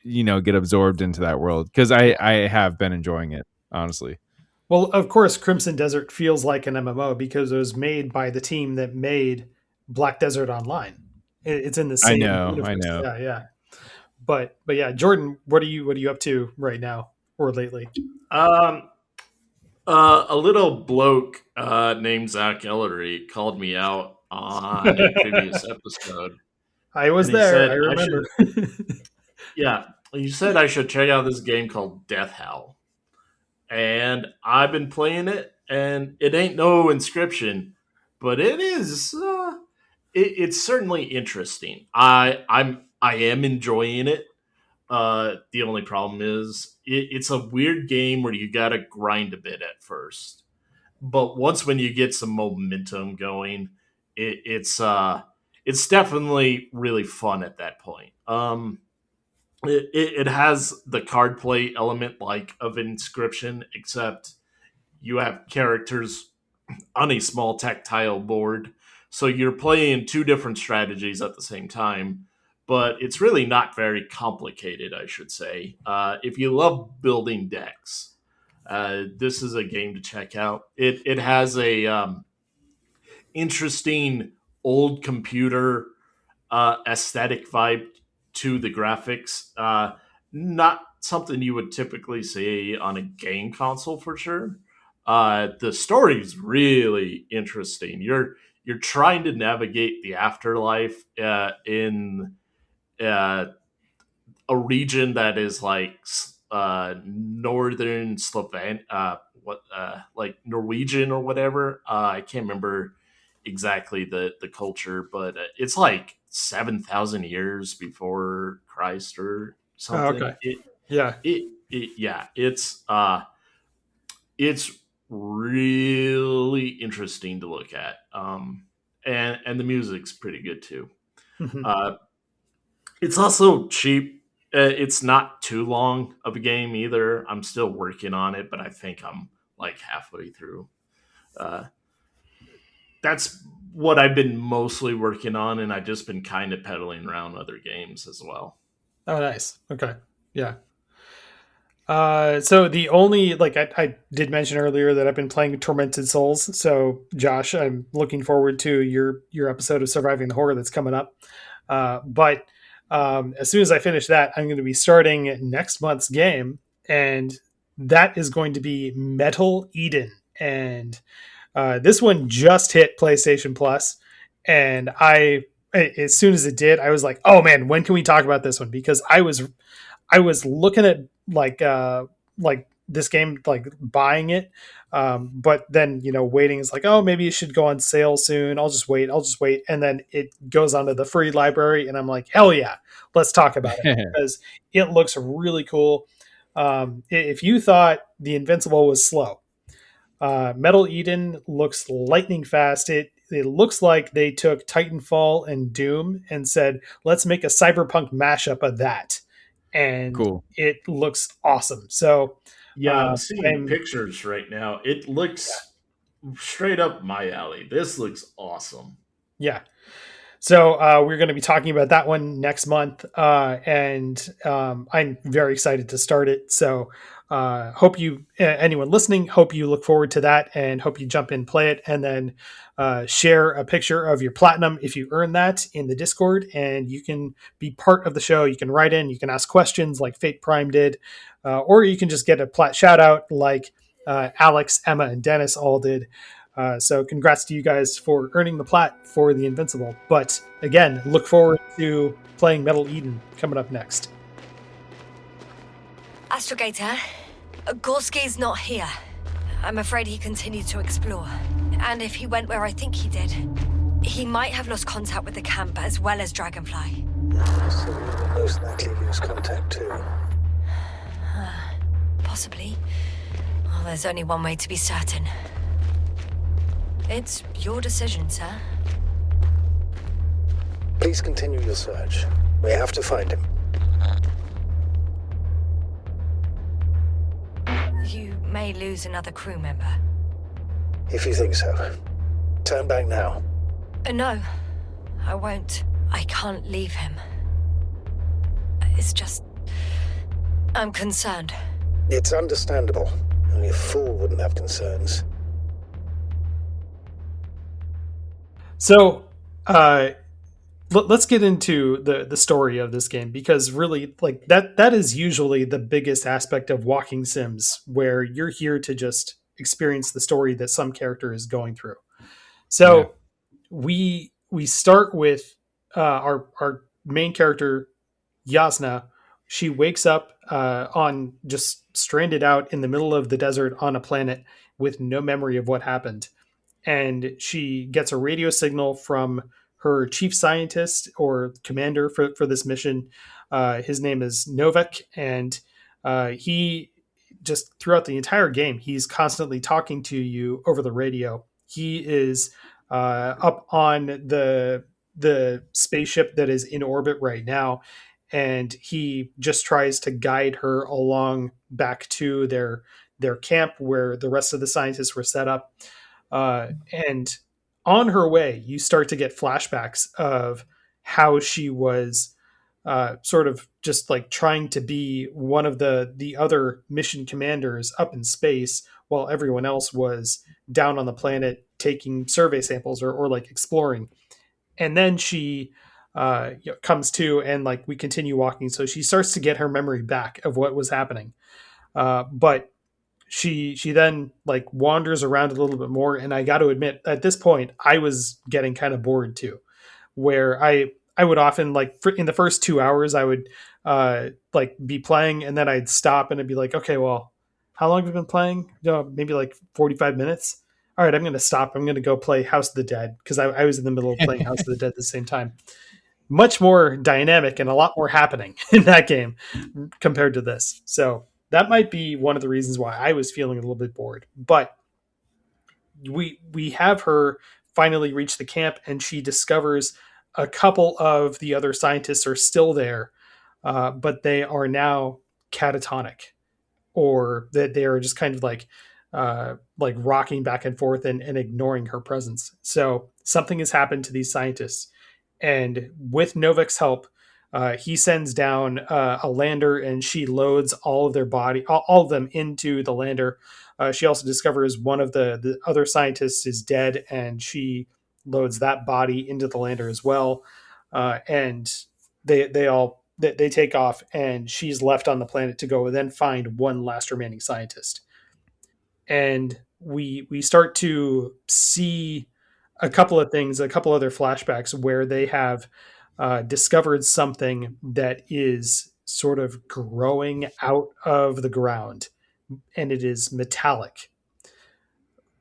get absorbed into that world because I have been enjoying it, honestly. Well, of course, Crimson Desert feels like an MMO because it was made by the team that made Black Desert Online. It's in the same universe. I know. Yeah. But yeah, Jordan, what are you up to right now or lately? A little bloke named Zach Ellery called me out on a previous episode. I was there. I remember. You said I should check out this game called Death Howl. And I've been playing it, and it ain't no Inscription, but it is. It's certainly interesting. I am enjoying it. The only problem is it's a weird game where you gotta grind a bit at first, but when you get some momentum going, it's definitely really fun at that point. It has the card play element like of Inscription, except you have characters on a small tactile board. So you're playing two different strategies at the same time, but it's really not very complicated, I should say. If you love building decks, this is a game to check out. It has a interesting old computer aesthetic vibe to the graphics. not something you would typically see on a game console for sure. The story is really interesting. You're trying to navigate the afterlife in uh, a region that is like northern Slovan, like Norwegian or whatever. I can't remember exactly the culture, but it's like 7,000 years before Christ or Oh, something. okay. Yeah. Yeah, it's really interesting to look at. And the music's pretty good too. Mhm. Uh, it's also cheap. It's not too long of a game either. I'm still working on it, but I think I'm like halfway through. Uh, that's what I've been mostly working on, and I've just been kind of pedaling around other games as well. Oh, nice. Okay. Yeah. So the only I did mention earlier that I've been playing Tormented Souls. So Josh, I'm looking forward to your episode of Surviving the Horror that's coming up. But as soon as I finish that, I'm going to be starting next month's game, and that is going to be Metal Eden. And this one just hit PlayStation Plus, and as soon as it did, I was like, "Oh man, when can we talk about this one?" Because I was looking at like this game, like buying it, but then waiting is like, oh, maybe it should go on sale soon. I'll just wait, and then it goes onto the free library, and I'm like, hell yeah, let's talk about it because it looks really cool. If you thought the Invincible was slow, Metal Eden looks lightning fast. It looks like they took Titanfall and Doom and said, let's make a cyberpunk mashup of that, and Cool. it looks awesome. So Yeah, I'm seeing I'm pictures right now. It looks straight up my alley. This looks awesome. yeah. So we're going to be talking about that one next month, and I'm very excited to start it. So hope anyone listening, hope you look forward to that, and hope you jump in, play it, and then share a picture of your platinum if you earn that in the Discord, and you can be part of the show. You can write in, you can ask questions like Fate Prime did, or you can just get a plat shout out like Alex, Emma, and Dennis all did. So congrats to you guys for earning the plat for the Invincible. But again, look forward to playing Metal Eden coming up next. Astrogator, Gorski's not here. I'm afraid he continued to explore. And if he went where I think he did, he might have lost contact with the camp as well as Dragonfly. So we will most likely lose contact too. Possibly. Well, there's only one way to be certain. It's your decision, sir. Please continue your search. We have to find him. You may lose another crew member. If you think so. Turn back now. No, I won't. I can't leave him. It's just... I'm concerned. It's understandable. Only a fool wouldn't have concerns. So let's get into the story of this game, because really like that is usually the biggest aspect of walking sims, where you're here to just experience the story that some character is going through. So we start with our main character, Yasna. She wakes up on just stranded out in the middle of the desert on a planet with no memory of what happened. And she gets a radio signal from her chief scientist or commander for this mission. His name is Novak, and he just throughout the entire game, he's constantly talking to you over the radio. He is up on the spaceship that is in orbit right now, and he just tries to guide her along back to their camp where the rest of the scientists were set up. And on her way, you start to get flashbacks of how she was sort of just like trying to be one of the other mission commanders up in space while everyone else was down on the planet taking survey samples or like exploring. And then she comes to, and like we continue walking. So she starts to get her memory back of what was happening. But she then like wanders around a little bit more. And I got to admit, at this point, I was getting kind of bored too, where I would often like in the first 2 hours, I would like be playing, and then I'd stop and I'd be like, okay, well, how long have we been playing? Maybe like 45 minutes. All right, I'm going to stop. I'm going to go play House of the Dead, because I was in the middle of playing House of the Dead at the same time. Much more dynamic and a lot more happening in that game compared to this. So that might be one of the reasons why I was feeling a little bit bored. But we have her finally reach the camp, and she discovers a couple of the other scientists are still there, but they are now catatonic, or that they are just kind of like rocking back and forth and ignoring her presence. So something has happened to these scientists, and with Novik's help, he sends down a lander, and she loads all of their all of them into the lander. She also discovers one of the other scientists is dead, and she loads that body into the lander as well. And they take off, and she's left on the planet to go and then find one last remaining scientist. And we start to see a couple of things, a couple other flashbacks where they have discovered something that is sort of growing out of the ground, and it is metallic.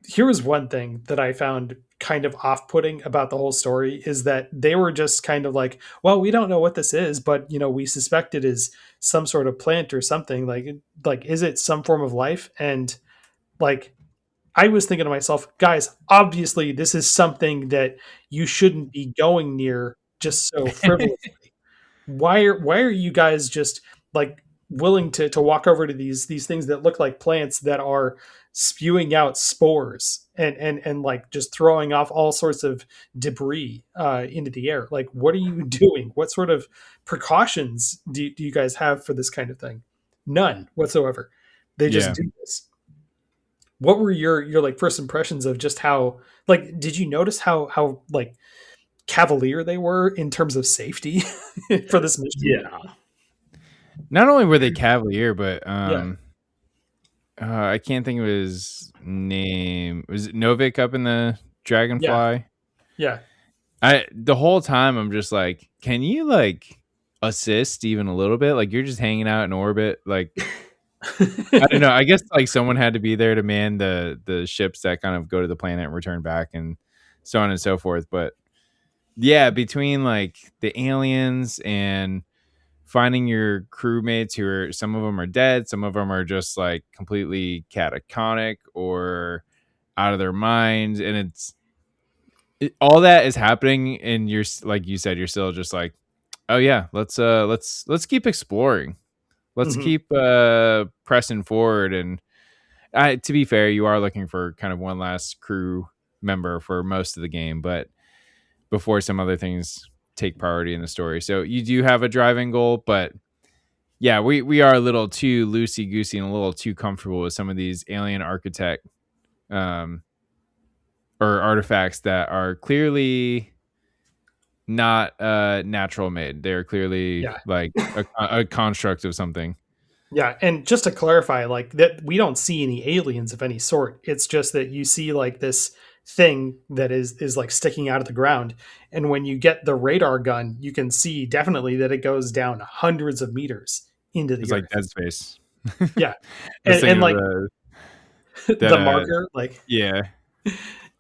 Here was one thing that I found kind of off-putting about the whole story, is that they were just kind of like, well, we don't know what this is, but we suspect it is some sort of plant or something. Like is it some form of life? And like, I was thinking to myself, guys, obviously this is something that you shouldn't be going near just so frivolously. Why are you guys just like willing to walk over to these things that look like plants that are spewing out spores and like just throwing off all sorts of debris into the air? Like, what are you doing? What sort of precautions do you guys have for this kind of thing? None whatsoever. They just do this. What were your like first impressions of just how, like, did you notice how like cavalier they were in terms of safety for this mission? Yeah. Not only were they cavalier, but I can't think of his name. Was it Novik up in the Dragonfly? Yeah. The whole time I'm just like, can you like assist even a little bit? Like, you're just hanging out in orbit. Like, I don't know. I guess like someone had to be there to man the ships that kind of go to the planet and return back, and so on and so forth. But yeah, between like the aliens and finding your crewmates, who are, some of them are dead, some of them are just like completely catatonic or out of their minds, and all that is happening, and you're, like you said, you're still just like, oh yeah, let's keep exploring. Let's keep pressing forward. And to be fair, you are looking for kind of one last crew member for most of the game, but before some other things take priority in the story. So you do have a driving goal, but yeah, we are a little too loosey-goosey and a little too comfortable with some of these alien architect or artifacts that are clearly not natural made. They're clearly like a construct of something. Yeah, and just to clarify, like that, we don't see any aliens of any sort. It's just that you see like this thing that is like sticking out of the ground, and when you get the radar gun, you can see definitely that it goes down hundreds of meters into the It's earth. like Dead Space. Yeah, and like the marker, like yeah.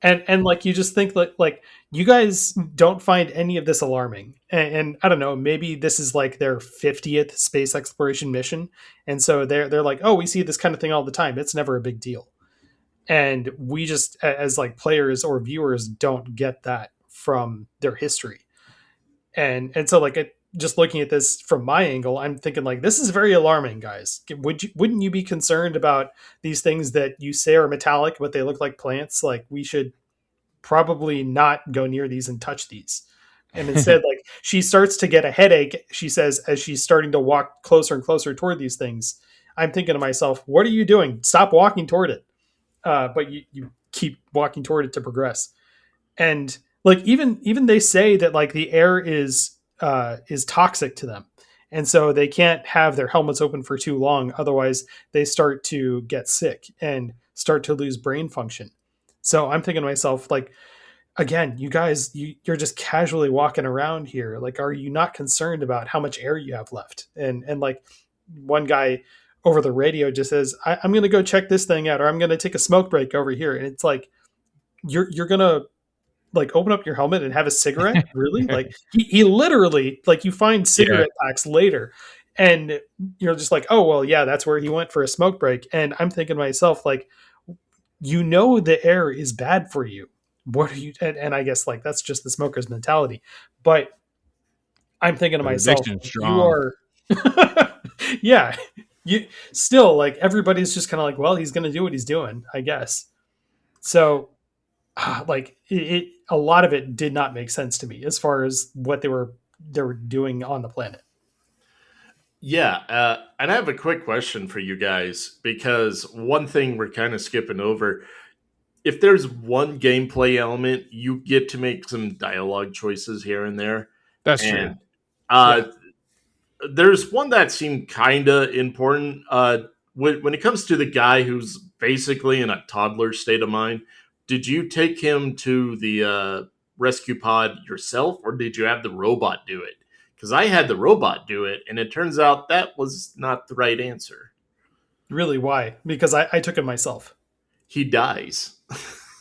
And like you just think like you guys don't find any of this alarming, and I don't know, maybe this is like their 50th space exploration mission, and so they're like, oh, we see this kind of thing all the time, it's never a big deal, and we just as like players or viewers don't get that from their history, and so like just looking at this from my angle, I'm thinking like, this is very alarming, guys. Wouldn't you be concerned about these things that you say are metallic but they look like plants? Like, we should probably not go near these and touch these. And instead, like, she starts to get a headache, she says, as she's starting to walk closer and closer toward these things. I'm thinking to myself, what are you doing? Stop walking toward it. But you keep walking toward it to progress. And like, even they say that like the air is is toxic to them. And so they can't have their helmets open for too long. Otherwise, they start to get sick and start to lose brain function. So I'm thinking to myself, like, again, you guys, you're just casually walking around here. Like, are you not concerned about how much air you have left? And like one guy over the radio just says, I'm going to go check this thing out, or I'm going to take a smoke break over here. And it's like, you're going to like open up your helmet and have a cigarette. Really? Like he literally, like, you find cigarette packs later and you're just like, oh, well, yeah, that's where he went for a smoke break. And I'm thinking to myself, like, the air is bad for you. What are you? And I guess like that's just the smoker's mentality. But I'm thinking to myself, you are, yeah, you still like everybody's just kind of like, well, he's going to do what he's doing, I guess. So, like a lot of it did not make sense to me as far as what they were doing on the planet. Yeah, and I have a quick question for you guys, because one thing we're kind of skipping over. If there's one gameplay element, you get to make some dialogue choices here and there. That's true. There's one that seemed kind of important. When it comes to the guy who's basically in a toddler state of mind, did you take him to the rescue pod yourself, or did you have the robot do it? Because I had the robot do it, and it turns out that was not the right answer. Really? Why? Because I took it myself. He dies.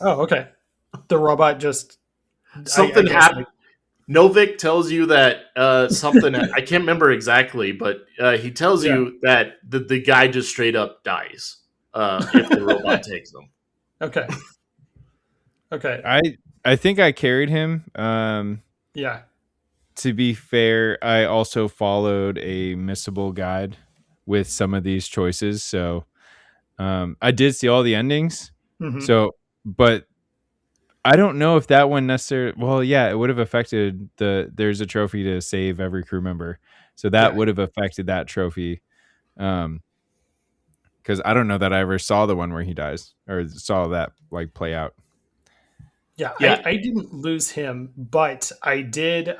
Oh, okay. The robot just something happened. Novik tells you that something I can't remember exactly, but he tells you that the guy just straight up dies if the robot takes him. Okay. Okay. I think I carried him. Yeah. To be fair, I also followed a missable guide with some of these choices, so I did see all the endings. Mm-hmm. So, but I don't know if that one necessarily. Well, yeah, it would have affected there's a trophy to save every crew member, so that would have affected that trophy. Because I don't know that I ever saw the one where he dies or saw that like play out. Yeah. I didn't lose him, but I did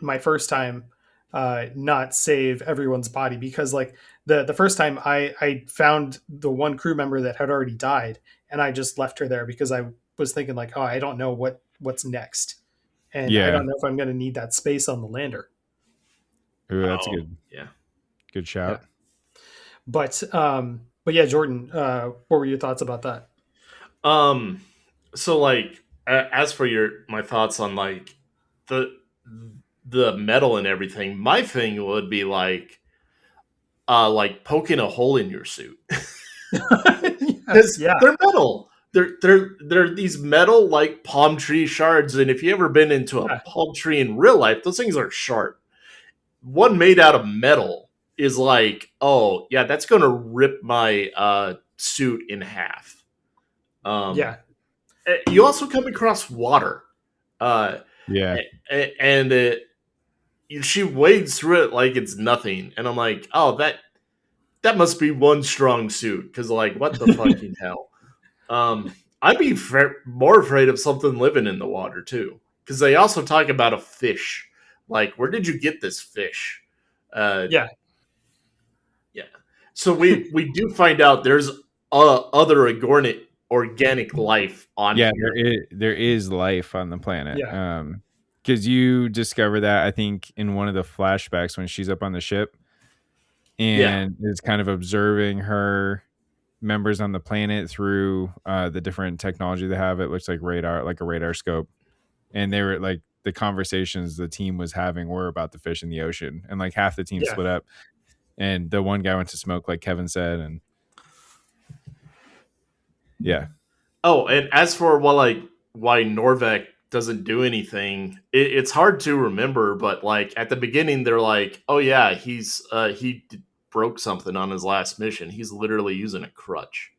my first time not save everyone's body, because like the first time I found the one crew member that had already died, and I just left her there because I was thinking like, oh, I don't know what's next, and I don't know if I'm going to need that space on the lander. Ooh, that's good. Yeah, good shout. Yeah. But yeah, Jordan, what were your thoughts about that? So like, as for my thoughts on like the metal and everything, my thing would be like poking a hole in your suit. They're metal. They're these metal like palm tree shards, and if you ever been into a palm tree in real life, those things are sharp. One made out of metal is like, oh yeah, that's gonna rip my suit in half. You also come across water. And she wades through it like it's nothing, and I'm like, oh, that must be one strong suit, because like, what the fucking hell. I'd be more afraid of something living in the water too, because they also talk about a fish. Like, where did you get this fish? So we do find out there's other organic life on here. There is life on the planet. Because you discover that, I think, in one of the flashbacks when she's up on the ship and is kind of observing her members on the planet through the different technology they have. It looks like radar, like a radar scope. And they were like, the conversations the team was having were about the fish in the ocean. And like half the team split up. And the one guy went to smoke, like Kevin said. And yeah. Oh, and as for why Norvek doesn't do anything, it's hard to remember, but like at the beginning they're like, oh yeah, he broke something on his last mission. He's literally using a crutch.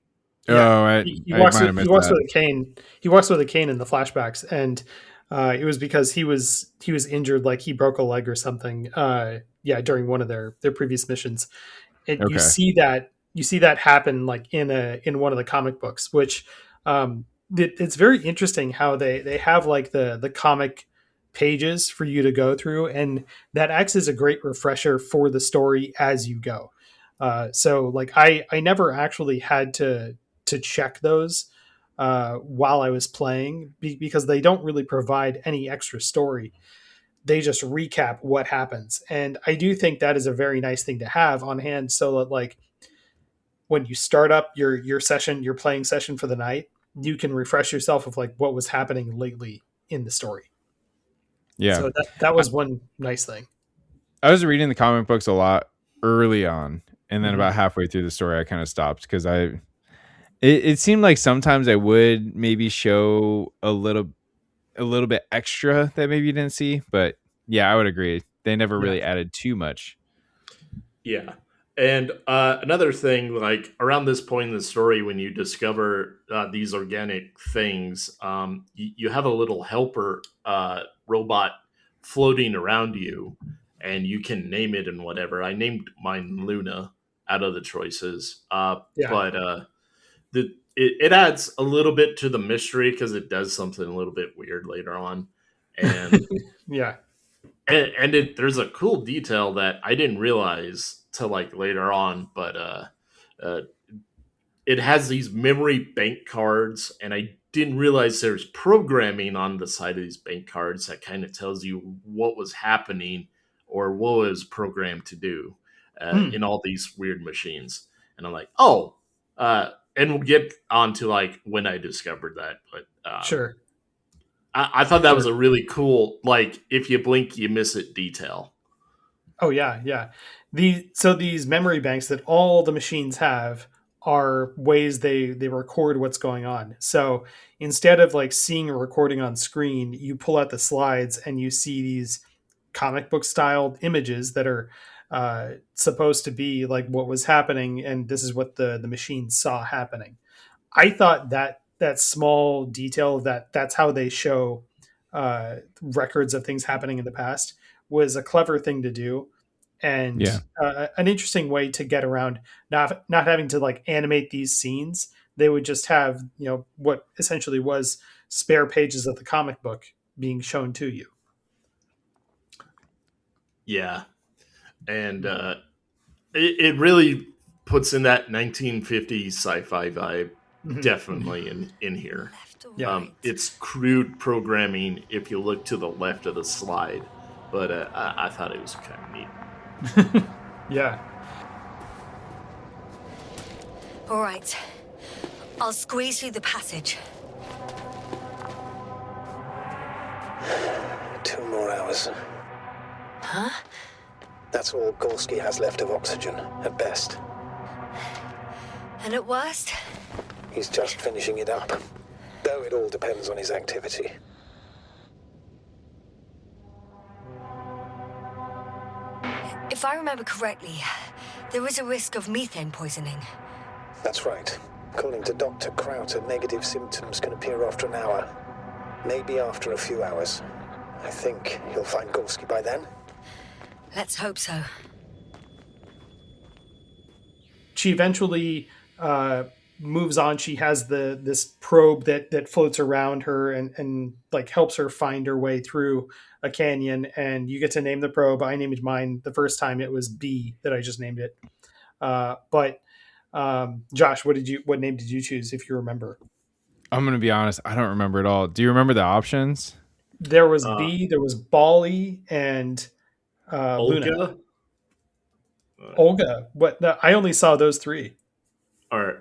He walks with a cane. He walks with a cane in the flashbacks, and it was because he was injured, like he broke a leg or something. During one of their previous missions, and you see that happen like in one of the comic books, which it's very interesting how they have like the comic pages for you to go through, and that acts as a great refresher for the story as you go. So like I never actually had to check those while I was playing because they don't really provide any extra story. They just recap what happens. And I do think that is a very nice thing to have on hand so that like when you start up your session, your playing session for the night, you can refresh yourself of like what was happening lately in the story. Yeah. So that was one nice thing. I was reading the comic books a lot early on, and then about halfway through the story I kind of stopped because it seemed like sometimes I would maybe show a little bit extra that maybe you didn't see, but yeah, I would agree. They never really added too much. Yeah. And another thing, like around this point in the story, when you discover these organic things, you have a little helper robot floating around you, and you can name it and whatever. I named mine Luna out of the choices. But it adds a little bit to the mystery because it does something a little bit weird later on. And Yeah. And there's a cool detail that I didn't realize till like later on, but it has these memory bank cards, and I didn't realize there's programming on the side of these bank cards that kind of tells you what was happening or what was programmed to do in all these weird machines. And I'm like, oh, and we'll get on to like when I discovered that, but Sure. I thought that was a really cool, like, if you blink, you miss it detail. Oh, yeah, yeah. So these memory banks that all the machines have are ways they record what's going on. So instead of like seeing a recording on screen, you pull out the slides and you see these comic book styled images that are supposed to be like what was happening, and this is what the machine saw happening. I thought that small detail that's how they show records of things happening in the past was a clever thing to do, and an interesting way to get around not having to like animate these scenes. They would just have, you know, what essentially was spare pages of the comic book being shown to you. Yeah. And it really puts in that 1950s sci-fi vibe definitely in here. It's crude programming if you look to the left of the slide, but I thought it was kind of neat. Yeah. All right. I'll squeeze through the passage. 2 more hours. Huh? That's all Gorski has left of oxygen, at best. And at worst? He's just finishing it up. Though it all depends on his activity. If I remember correctly, there is a risk of methane poisoning. That's right. According to Dr. Krauter, negative symptoms can appear after an hour. Maybe after a few hours. I think he'll find Gorski by then. Let's hope so. She eventually moves on. She has this probe that floats around her and like helps her find her way through a canyon. And you get to name the probe. I named mine the first time. It was B that I just named it. But Josh, what name did you choose, if you remember? I'm gonna be honest, I don't remember at all. Do you remember the options? There was B, there was Bali, and Luna. Olga. What? No, I only saw those 3. All right.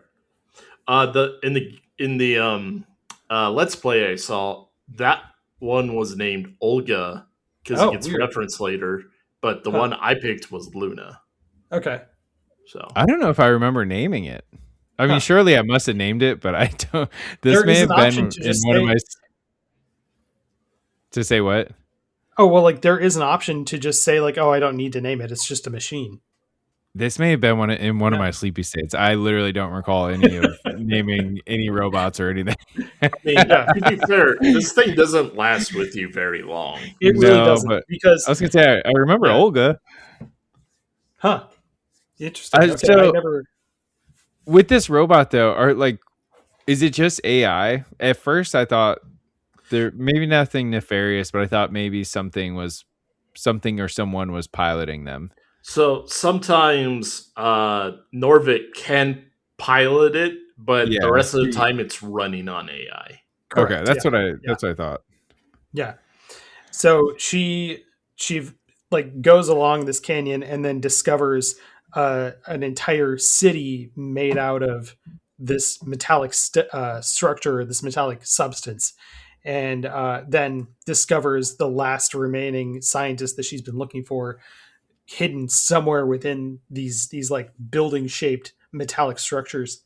In the Let's Play I saw, that one was named Olga because it gets referenced later, but the one I picked was Luna. Okay. So I don't know if I remember naming it. I mean, surely I must have named it, but I don't. This may have been in one of my. To say what? Oh, well, like there is an option to just say like, oh, I don't need to name it. It's just a machine. This may have been one of my sleepy states. I literally don't recall any of naming any robots or anything. I mean, to be fair, this thing doesn't last with you very long. It really doesn't, because I was gonna say I remember Olga. Huh. Interesting. With this robot though, is it just AI? At first I thought there maybe nothing nefarious, but I thought maybe something or someone was piloting them. So sometimes Norvik can pilot it, but Yeah, the rest of the time it's running on AI. Correct. Okay, that's yeah. what I thought. Yeah. So she like goes along this canyon and then discovers an entire city made out of this metallic structure, this metallic substance, and then discovers the last remaining scientist that she's been looking for, hidden somewhere within these like building shaped metallic structures.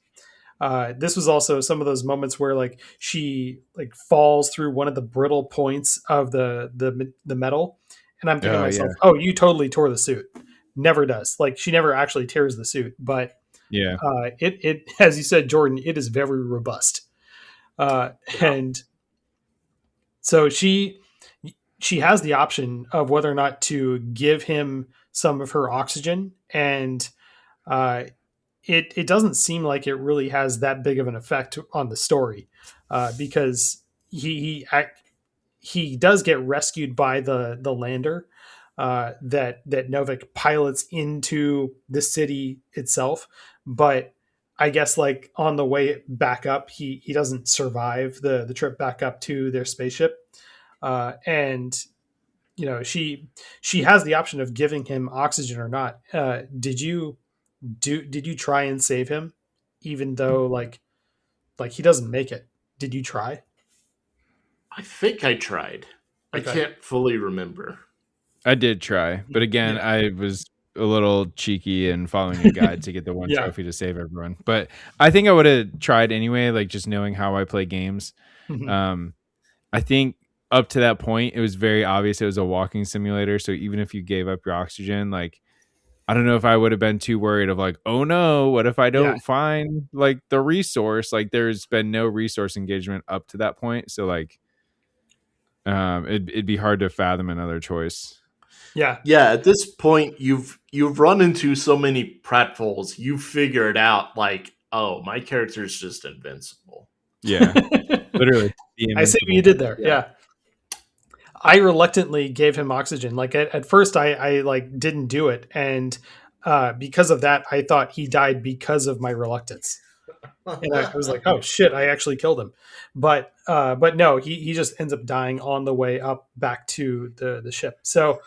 This was also some of those moments where like she like falls through one of the brittle points of the metal, and I'm thinking to myself, "Oh, you totally tore the suit." Never does. Like she never actually tears the suit, but Yeah. it as you said, Jordan, it is very robust, and so she has the option of whether or not to give him some of her oxygen, and it doesn't seem like it really has that big of an effect on the story, because he does get rescued by the lander that Novik pilots into the city itself, but I guess like on the way back up, he doesn't survive the trip back up to their spaceship, and she has the option of giving him oxygen or not. Did you try and save him, even though like he doesn't make it? Did you try? I think I tried. Okay. I can't fully remember. I did try, but again, I was a little cheeky and following a guide to get the one trophy to save everyone. But I think I would have tried anyway, like just knowing how I play games. I think up to that point, it was very obvious it was a walking simulator. So even if you gave up your oxygen, like, I don't know if I would have been too worried of like, oh no, what if I don't find like the resource? Like there's been no resource engagement up to that point. So like, it'd be hard to fathom another choice. Yeah. At this point, you've run into so many pratfalls. You figured out like, oh, my character is just invincible. Yeah, literally. I see what you did there. Yeah. I reluctantly gave him oxygen. Like at first I like didn't do it. And because of that, I thought he died because of my reluctance. And I was like, oh shit, I actually killed him. But no, he just ends up dying on the way up back to the ship. So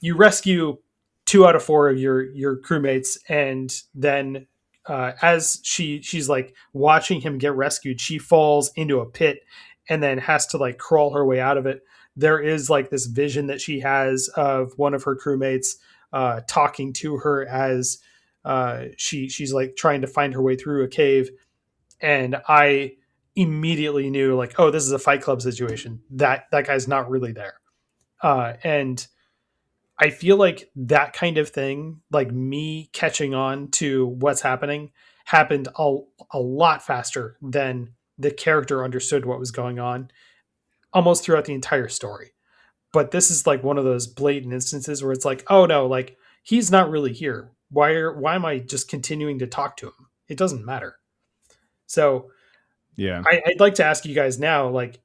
you rescue 2 out of 4 of your crewmates, and then as she's like watching him get rescued, she falls into a pit and then has to like crawl her way out of it. There is like this vision that she has of one of her crewmates talking to her as she's like trying to find her way through a cave. And I immediately knew like, oh, this is a Fight Club situation. That guy's not really there. And I feel like that kind of thing, like me catching on to what's happening, happened a lot faster than the character understood what was going on almost throughout the entire story. But this is like one of those blatant instances where it's like, oh no, like he's not really here. Why am I just continuing to talk to him? It doesn't matter. So yeah, I'd like to ask you guys now, like,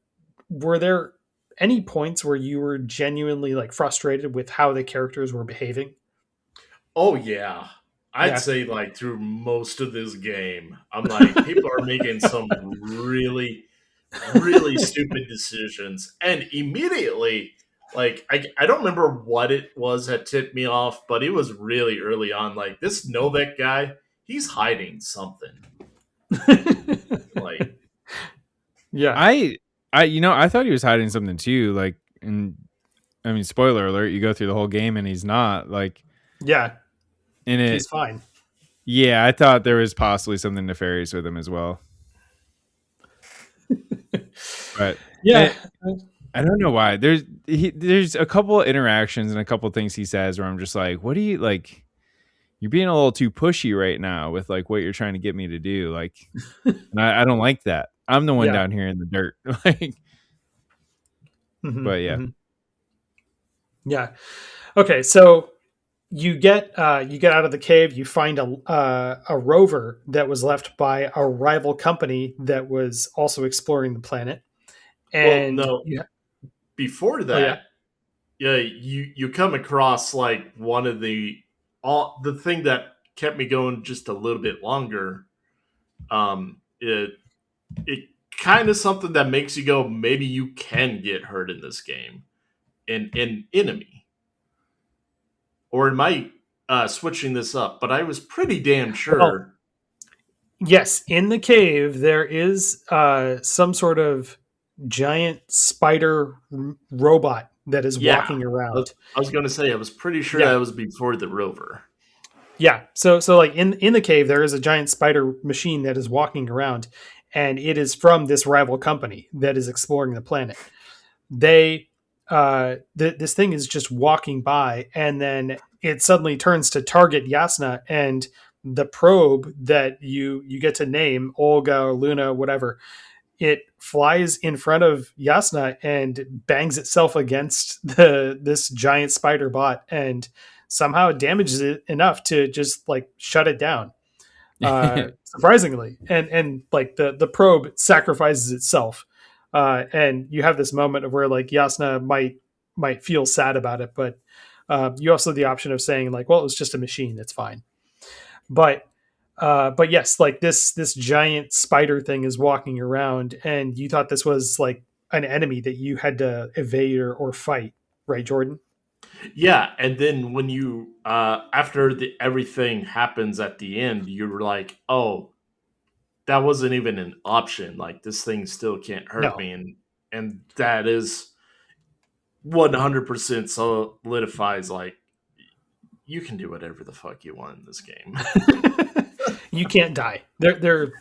were there any points where you were genuinely like frustrated with how the characters were behaving? Oh yeah. I'd say like through most of this game, I'm like, people are making some really, really stupid decisions. And immediately, like, I don't remember what it was that tipped me off, but it was really early on. Like, this Novik guy, he's hiding something. Like, yeah. I thought he was hiding something too. Like, and I mean, spoiler alert, you go through the whole game and he's not. Like, yeah. And he's fine. Yeah, I thought there was possibly something nefarious with him as well. But yeah, I don't know why. There's a couple of interactions and a couple of things he says where I'm just like, what do you like? You're being a little too pushy right now with like what you're trying to get me to do. Like, and I don't like that. I'm the one down here in the dirt. Like, but yeah. Yeah. Okay, so you get out of the cave. You find a rover that was left by a rival company that was also exploring the planet, And no. Before that, you come across like one of the thing that kept me going just a little bit longer. It kind of something that makes you go, maybe you can get hurt in this game. An enemy, or am I switching this up? But I was pretty damn sure. Well, yes, in the cave there is some sort of giant spider robot that is walking around. I was going to say I was pretty sure that was before the rover. Yeah, so like in the cave there is a giant spider machine that is walking around, and it is from this rival company that is exploring the planet. They this thing is just walking by, and then it suddenly turns to target Yasna, and the probe that you get to name, Olga or Luna, whatever, it flies in front of Yasna and bangs itself against this giant spider bot, and somehow damages it enough to just like shut it down. Surprisingly, and like the probe sacrifices itself, and you have this moment of where like Yasna might feel sad about it, but you also have the option of saying like, well, it was just a machine, it's fine. But yes, like this giant spider thing is walking around, and you thought this was like an enemy that you had to evade or fight, right, Jordan? Yeah, and then when you after everything happens at the end, you're like, oh, that wasn't even an option. Like this thing still can't hurt me, and that is 100% solidifies like you can do whatever the fuck you want in this game. You can't die. There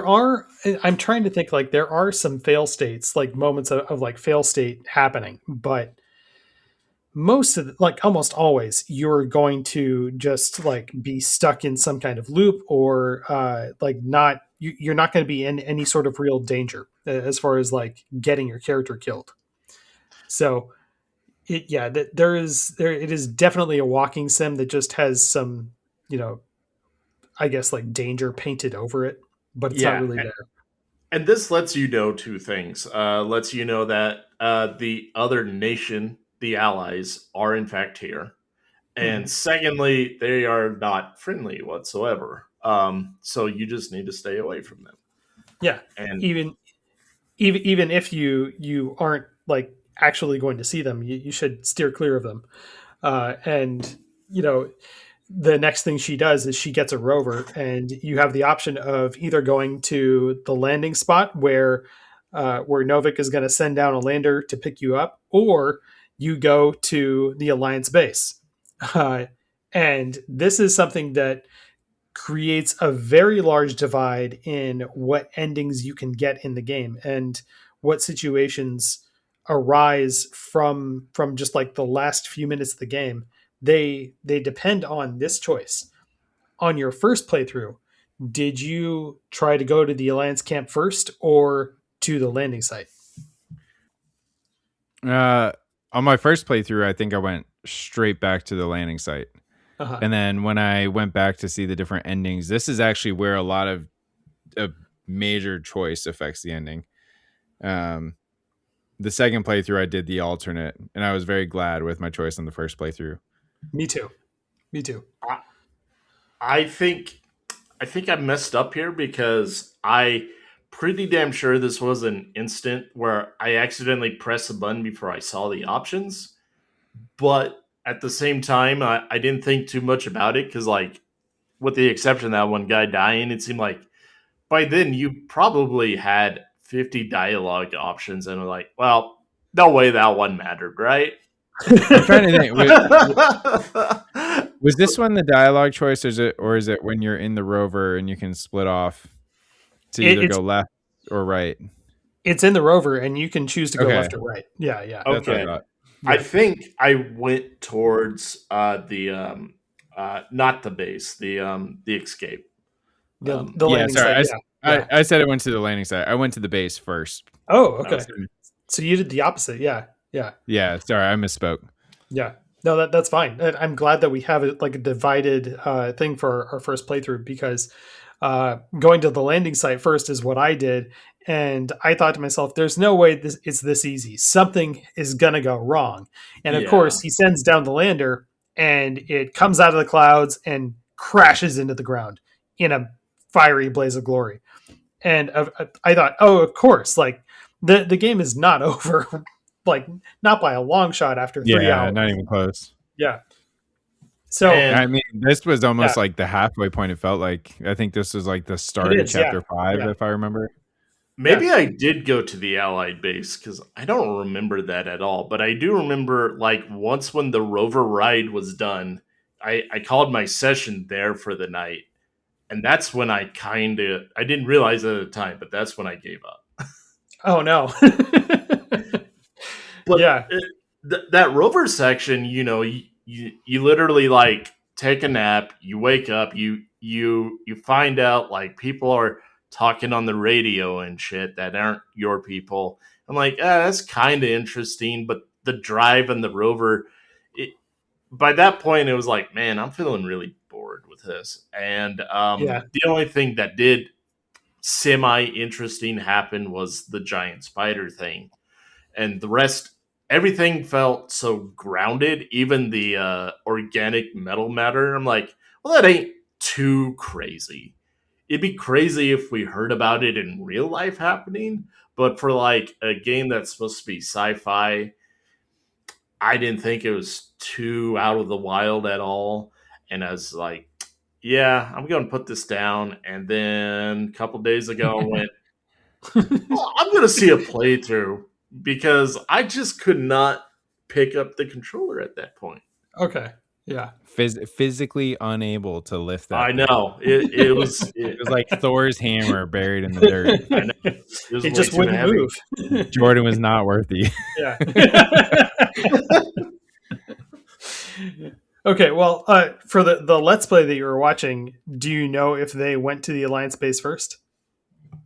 are, I'm trying to think, like there are some fail states, like moments of like fail state happening, but most of like almost always you're going to just like be stuck in some kind of loop, or like you're not going to be in any sort of real danger as far as like getting your character killed. So it is definitely a walking sim that just has some, I guess like danger painted over it, but it's not really there. And this lets you know two things. Lets you know that the other nation, the Allies, are in fact here. And secondly, they are not friendly whatsoever. So you just need to stay away from them. Yeah. And even if you aren't like actually going to see them, you should steer clear of them. And the next thing she does is she gets a rover, and you have the option of either going to the landing spot where Novik is going to send down a lander to pick you up, or you go to the Alliance base. And this is something that creates a very large divide in what endings you can get in the game and what situations arise from just like the last few minutes of the game. They depend on this choice. On your first playthrough, did you try to go to the Alliance camp first or to the landing site? On my first playthrough, I think I went straight back to the landing site. And then when I went back to see the different endings, this is actually where a lot of a major choice affects the ending. The second playthrough, I did the alternate, and I was very glad with my choice on the first playthrough. Me too. I think I messed up here because I pretty damn sure this was an instant where I accidentally pressed a button before I saw the options. But at the same time, I didn't think too much about it because, like, with the exception of that one guy dying, it seemed like by then you probably had 50 dialogue options, and were like, well, no way that one mattered, right? I'm trying to think. Was this one the dialogue choice, or is it when you're in the rover and you can split off to either go left or right? It's in the rover, and you can choose to go left or right. Yeah. Okay. I think I went towards the not the base, the escape. The landing site. I said I went to the landing site. I went to the base first. Oh, okay. So you did the opposite. Yeah. Yeah. Sorry, I misspoke. Yeah. No, that's fine. I'm glad that we have it like a divided thing for our first playthrough, because going to the landing site first is what I did. And I thought to myself, there's no way it's this easy. Something is going to go wrong. And of course, he sends down the lander and it comes out of the clouds and crashes into the ground in a fiery blaze of glory. And I thought, oh, of course, like the game is not over, like not by a long shot after 3 hours. Not even close. Yeah. So I mean, this was almost like the halfway point. It felt like I think this was like the start of chapter 5, if I remember. Maybe I did go to the Allied base because I don't remember that at all. But I do remember, like, once when the rover ride was done, I called my session there for the night. And that's when I didn't realize it at the time, but that's when I gave up. Oh, no. But that rover section, you know, you literally, like, take a nap, you wake up, you find out, like, people are talking on the radio and shit that aren't your people. I'm like, that's kind of interesting, but the drive and the rover, by that point, it was like, man, I'm feeling really bored with this. And the only thing that did semi-interesting happen was the giant spider thing. And the rest, everything felt so grounded, even the organic metal matter. I'm like, well, that ain't too crazy. It'd be crazy if we heard about it in real life happening, but for like a game that's supposed to be sci-fi, I didn't think it was too out of the wild at all. And I was like, yeah, I'm going to put this down. And then a couple days ago, I went, well, I'm going to see a playthrough because I just could not pick up the controller at that point. Okay. Yeah. Physically unable to lift that. I know. It was like Thor's hammer buried in the dirt. I know. It just wouldn't move. Jordan was not worthy. Yeah. Okay, well, for the Let's Play that you were watching, do you know if they went to the Alliance base first?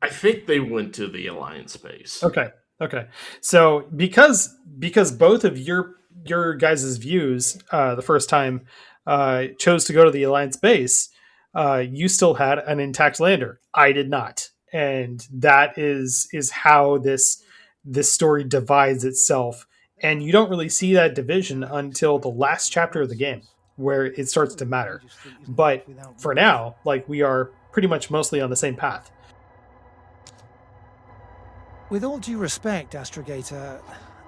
I think they went to the Alliance base. Okay. So because both of your guys' views the first time chose to go to the Alliance base, you still had an intact lander. I did not, and that is how this story divides itself. And you don't really see that division until the last chapter of the game, where it starts to matter. But for now, like, we are pretty much mostly on the same path. With all due respect, Astrogator,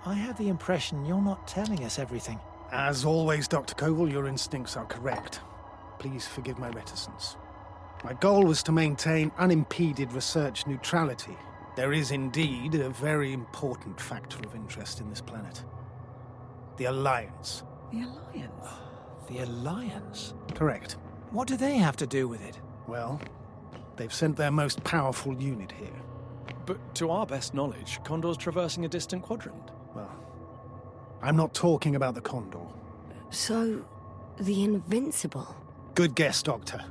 I have the impression you're not telling us everything. As always, Dr. Koval, your instincts are correct. Please forgive my reticence. My goal was to maintain unimpeded research neutrality. There is indeed a very important factor of interest in this planet. The Alliance. The Alliance? The Alliance? Correct. What do they have to do with it? Well, they've sent their most powerful unit here. But to our best knowledge, Condor's traversing a distant quadrant. Well, I'm not talking about the Condor. So, the Invincible? Good guess, Doctor.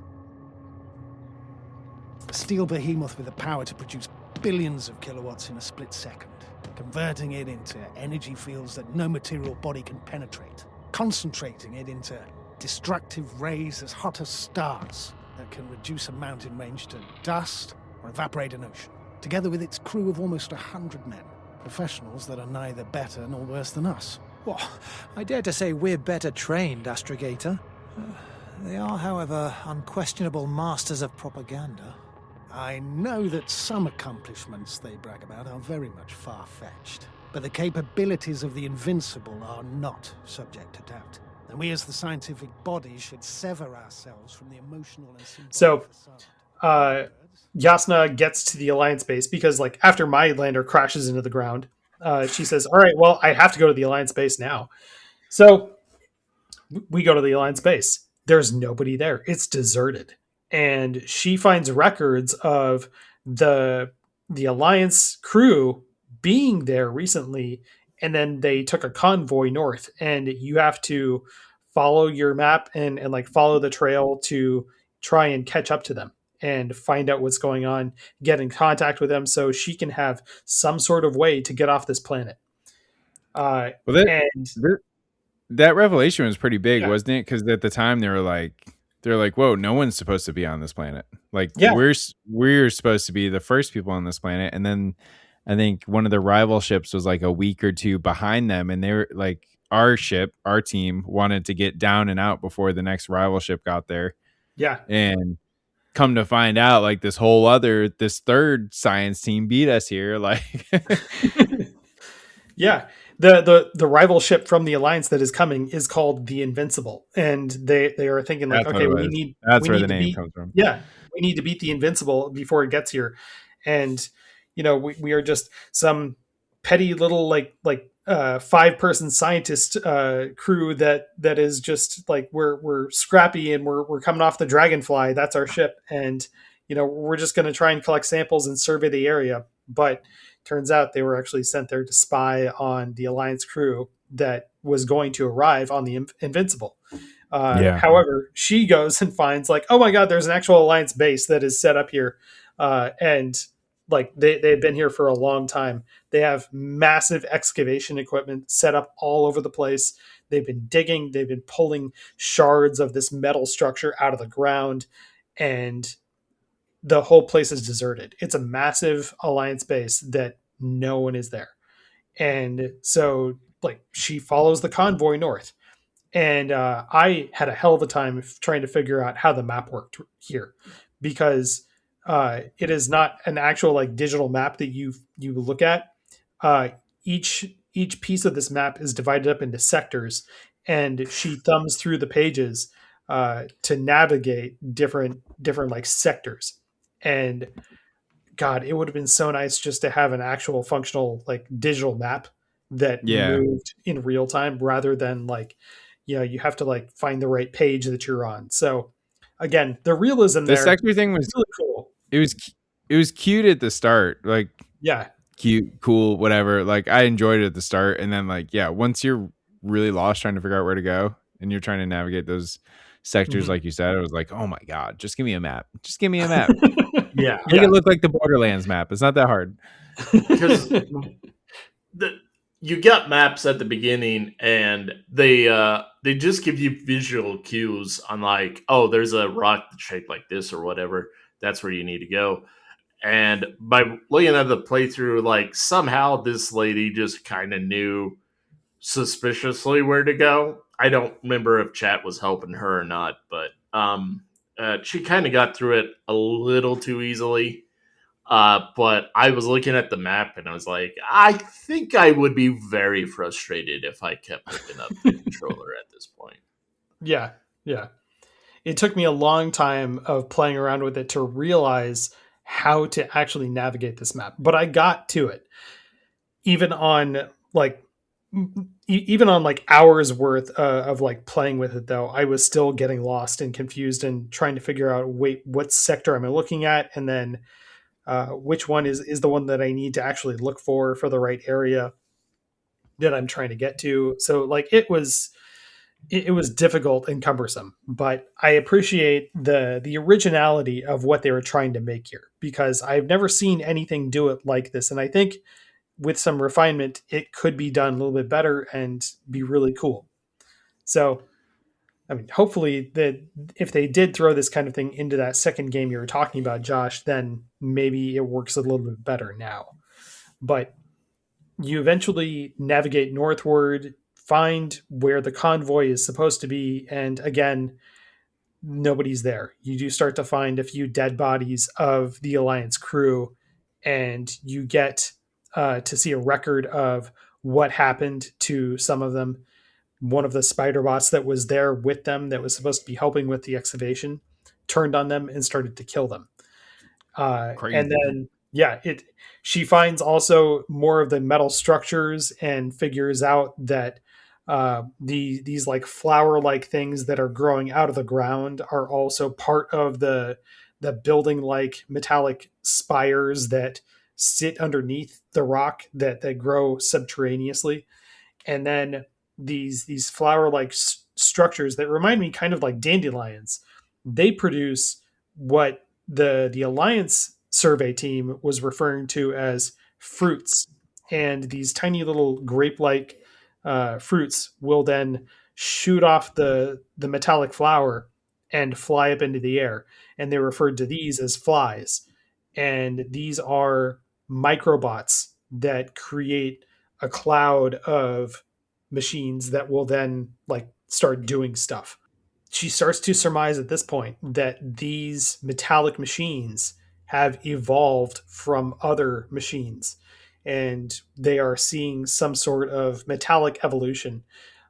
A steel behemoth with the power to produce billions of kilowatts in a split second, converting it into energy fields that no material body can penetrate, concentrating it into destructive rays as hot as stars that can reduce a mountain range to dust or evaporate an ocean, together with its crew of almost 100 men, professionals that are neither better nor worse than us. Well, I dare to say we're better trained, Astrogator. They are, however, unquestionable masters of propaganda. I know that some accomplishments they brag about are very much far-fetched, but the capabilities of the Invincible are not subject to doubt. And we as the scientific body should sever ourselves from the emotional and symbolic facade. Yasna gets to the Alliance base because, like, after my lander crashes into the ground, she says, all right, well, I have to go to the Alliance base now. So we go to the Alliance base. There's nobody there. It's deserted. And she finds records of the Alliance crew being there recently, and then they took a convoy north, and you have to follow your map and like follow the trail to try and catch up to them and find out what's going on, get in contact with them so she can have some sort of way to get off this planet. That revelation was pretty big, wasn't it? Because at the time they're they're like, whoa, no one's supposed to be on this planet. Like Yeah. we're supposed to be the first people on this planet. And then I think one of the rival ships was like a week or two behind them. And they were like, our team wanted to get down and out before the next rival ship got there. Yeah. And come to find out, like this third science team beat us here. Like, yeah. The rival ship from the Alliance that is coming is called the Invincible, and they are thinking like, That's okay, what it was. That's where the name comes from. Yeah, we need to beat the Invincible before it gets here, and we are just some petty little like 5-person scientist crew that is just like we're scrappy and we're coming off the Dragonfly. That's our ship, and we're just going to try and collect samples and survey the area, but turns out they were actually sent there to spy on the Alliance crew that was going to arrive on the Invincible. However, she goes and finds like, oh my God, there's an actual Alliance base that is set up here. And like they've been here for a long time. They have massive excavation equipment set up all over the place. They've been digging, they've been pulling shards of this metal structure out of the ground, and the whole place is deserted. It's a massive Alliance base that no one is there. And so like she follows the convoy north. And I had a hell of a time trying to figure out how the map worked here, because it is not an actual like digital map that you look at. Each piece of this map is divided up into sectors, and she thumbs through the pages to navigate different like sectors. And God, it would have been so nice just to have an actual functional like digital map that moved in real time, rather than like, you have to like find the right page that you're on. So again, the realism the there, sector thing was really cool. It was cute at the start, like cute, cool, whatever. Like I enjoyed it at the start, and then like once you're really lost trying to figure out where to go, and you're trying to navigate those sectors, like you said, it was like, oh my God, just give me a map. Just give me a map. Make it look like the Borderlands map. It's not that hard. Because you got maps at the beginning, and they just give you visual cues on like, oh, there's a rock that's shaped like this or whatever. That's where you need to go. And by looking at the playthrough, like somehow this lady just kind of knew suspiciously where to go. I don't remember if chat was helping her or not, but she kind of got through it a little too easily. But I was looking at the map and I was like, I think I would be very frustrated if I kept picking up the controller at this point. Yeah. It took me a long time of playing around with it to realize how to actually navigate this map, but I got to it. Even on like hours worth of like playing with it, though, I was still getting lost and confused and trying to figure out, wait, what sector am I looking at? And then which one is the one that I need to actually look for the right area that I'm trying to get to. So like it was difficult and cumbersome, but I appreciate the originality of what they were trying to make here, because I've never seen anything do it like this. And I think with some refinement, it could be done a little bit better and be really cool. So, I mean, hopefully that if they did throw this kind of thing into that second game you were talking about, Josh, then maybe it works a little bit better now. But you eventually navigate northward, find where the convoy is supposed to be, and again, nobody's there. You do start to find a few dead bodies of the Alliance crew, and you get to see a record of what happened to some of them. One of the spider bots that was there with them, that was supposed to be helping with the excavation, turned on them and started to kill them. And then, she finds also more of the metal structures and figures out that these like flower-like things that are growing out of the ground are also part of the building-like metallic spires that sit underneath the rock that grow subterraneously. And then these flower-like structures that remind me kind of like dandelions, they produce what the Alliance survey team was referring to as fruits. And these tiny little grape-like fruits will then shoot off the metallic flower and fly up into the air. And they referred to these as flies. And these are microbots that create a cloud of machines that will then like start doing stuff. She starts to surmise at this point that these metallic machines have evolved from other machines, and they are seeing some sort of metallic evolution.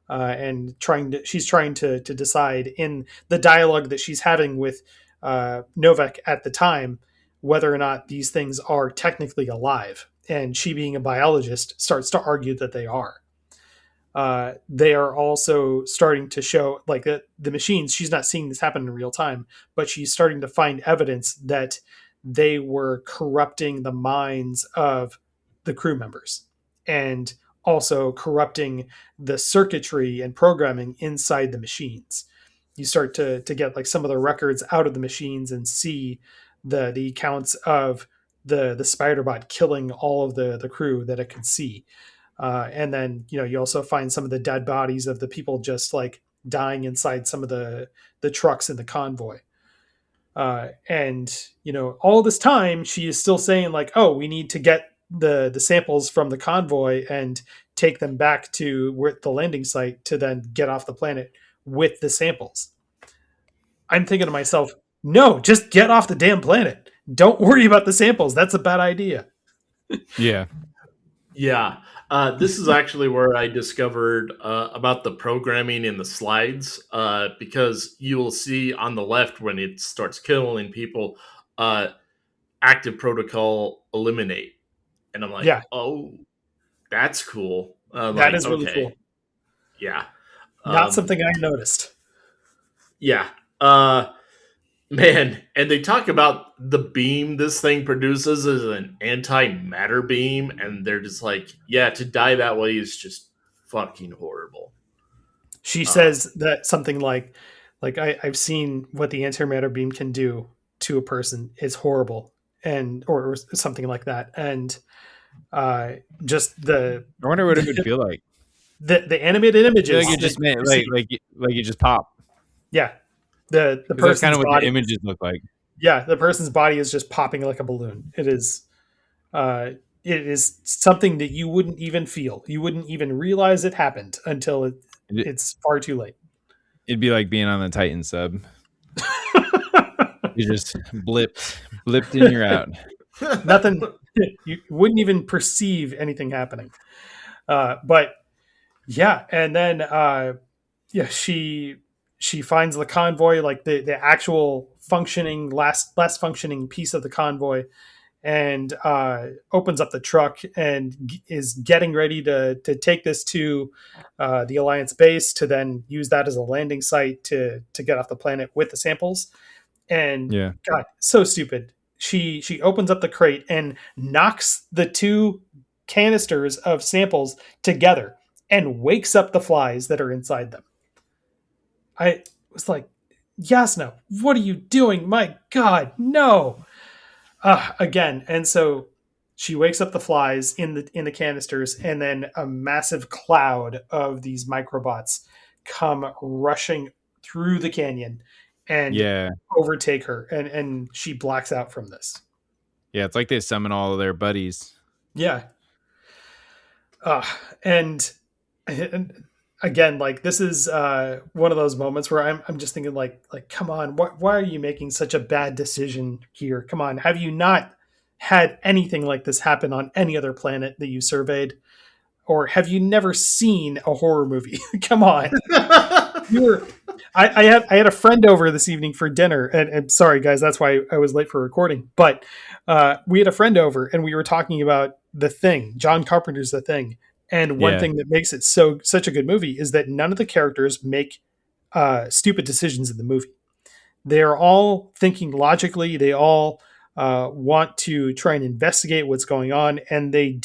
And she's trying to decide in the dialogue that she's having with Novak at the time whether or not these things are technically alive. And she, being a biologist, starts to argue that they are. They are also starting to show like the machines. She's not seeing this happen in real time, but she's starting to find evidence that they were corrupting the minds of the crew members and also corrupting the circuitry and programming inside the machines. You start to get like some of the records out of the machines and see the accounts of the spider bot killing all of the crew that it could see. And then, you also find some of the dead bodies of the people just like dying inside some of the trucks in the convoy. And, all this time she is still saying like, oh, we need to get the samples from the convoy and take them back to the landing site to then get off the planet with the samples. I'm thinking to myself, no, just get off the damn planet. Don't worry about the samples. That's a bad idea. Yeah. Yeah. This is actually where I discovered about the programming in the slides, because you will see on the left when it starts killing people, active protocol eliminate. And I'm like, yeah. Oh, that's cool. That is really cool. Yeah. Not something I noticed. Yeah. Man, and they talk about the beam this thing produces as an antimatter beam, and they're just like, yeah, to die that way is just fucking horrible. She says that something like I've seen what the antimatter beam can do to a person is horrible, and or something like that. And just I wonder what it would feel like. The animated images, like it just like you just pop. Yeah. The person's that's kind of what body, the images look like. Yeah, the person's body is just popping like a balloon. It is something that you wouldn't even feel. You wouldn't even realize it happened until it's far too late. It'd be like being on the Titan sub. You just blipped in, you're out. Nothing. You wouldn't even perceive anything happening. But yeah, and then she finds the convoy, like the actual functioning last functioning piece of the convoy, and opens up the truck and is getting ready to take this to the Alliance base to then use that as a landing site to get off the planet with the samples. And yeah, God, so stupid. She opens up the crate and knocks the two canisters of samples together and wakes up the flies that are inside them. I was like, Yasna, what are you doing? My God, no. Again. And so she wakes up the flies in the canisters, and then a massive cloud of these microbots come rushing through the canyon and overtake her. And she blacks out from this. Yeah, it's like they summon all of their buddies. Yeah. And again, like this is one of those moments where I'm just thinking like come on, why are you making such a bad decision here? Come on, have you not had anything like this happen on any other planet that you surveyed, or have you never seen a horror movie? Come on. I had a friend over this evening for dinner, and sorry guys, that's why I was late for recording. But we had a friend over, and we were talking about The Thing, John Carpenter's The Thing. And one thing that makes it such a good movie is that none of the characters make stupid decisions in the movie. They're all thinking logically. They all want to try and investigate what's going on. And they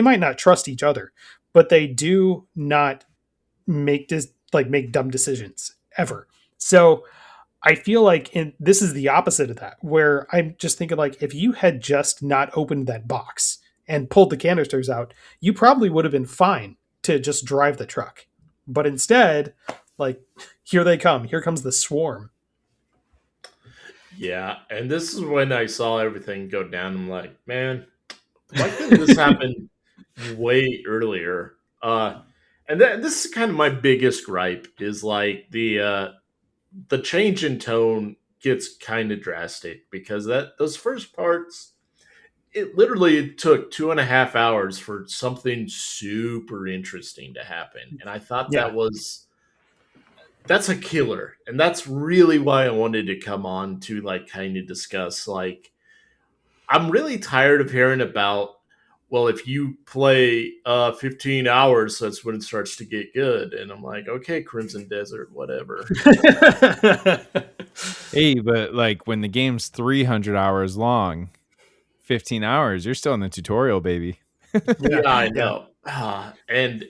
might not trust each other, but they do not make dumb decisions ever. So I feel like this is the opposite of that, where I'm just thinking like, if you had just not opened that box and pulled the canisters out, you probably would have been fine to just drive the truck. But instead, like, here they come. Here comes the swarm. Yeah, and this is when I saw everything go down. I'm like, man, why couldn't this happen way earlier? And this is kind of my biggest gripe is like the change in tone gets kind of drastic because that those first parts it literally took 2.5 hours for something super interesting to happen, and I thought Yeah. that's a killer, and that's really why I wanted to come on to like kind of discuss like I'm really tired of hearing about, well, if you play 15 hours, that's when it starts to get good. And I'm like, okay, Crimson Desert, whatever. Hey, but like when the game's 300 hours long, 15 hours, you're still in the tutorial, baby. Yeah, I know. And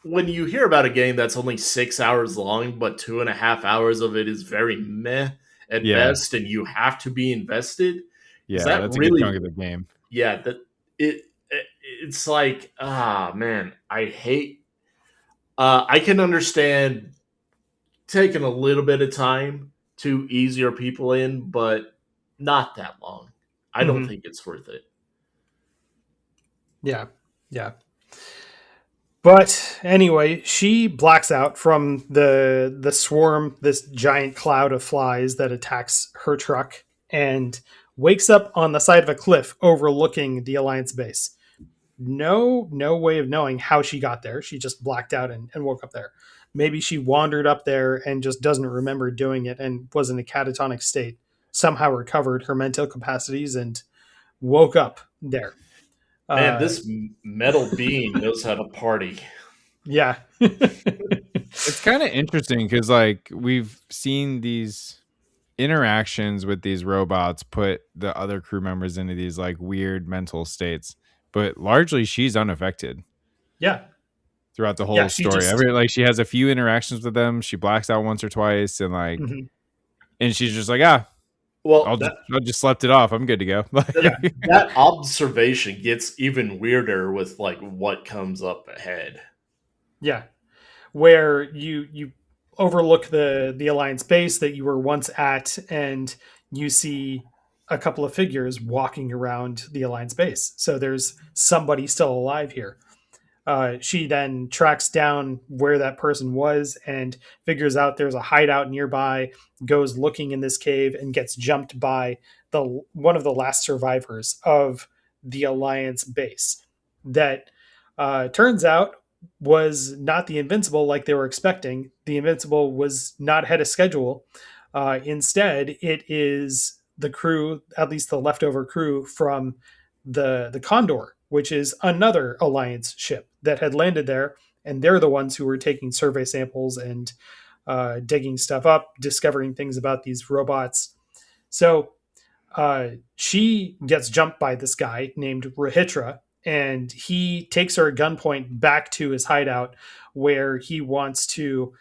when you hear about a game that's only 6 hours long, but 2.5 hours of it is very meh at Yeah. best, and you have to be invested, Yeah, that that's a really good chunk of the game. yeah, it's like, man, I hate I can understand taking a little bit of time to ease your people in, but not that long. I don't think it's worth it. Yeah. Yeah. But anyway, she blacks out from the swarm, this giant cloud of flies that attacks her truck, and wakes up on the side of a cliff overlooking the Alliance base. No way of knowing how she got there. She just blacked out and woke up there. Maybe she wandered up there and just doesn't remember doing it and was in a catatonic state, somehow recovered her mental capacities and woke up there. Man, this metal being knows how to party. Yeah. It's kind of interesting because like we've seen these interactions with these robots put the other crew members into these like weird mental states, but largely she's unaffected. Yeah. Throughout the whole Yeah, she story. just- She has a few interactions with them. She blacks out once or twice, and like, Mhm. and she's just like, Well, I just slept it off. I'm good to go. that observation gets even weirder with like what comes up ahead. Yeah. Where you overlook the Alliance base that you were once at, and you see a couple of figures walking around the Alliance base. So there's somebody still alive here. She then tracks down where that person was and figures out there's a hideout nearby, goes looking in this cave and gets jumped by one of the last survivors of the Alliance base that turns out was not the Invincible like they were expecting. The Invincible was not ahead of schedule. Instead, it is the crew, at least the leftover crew from the Condor, which is another Alliance ship that had landed there, and they're the ones who were taking survey samples and digging stuff up, discovering things about these robots. So she gets jumped by this guy named Rahitra, and he takes her at gunpoint back to his hideout where he wants to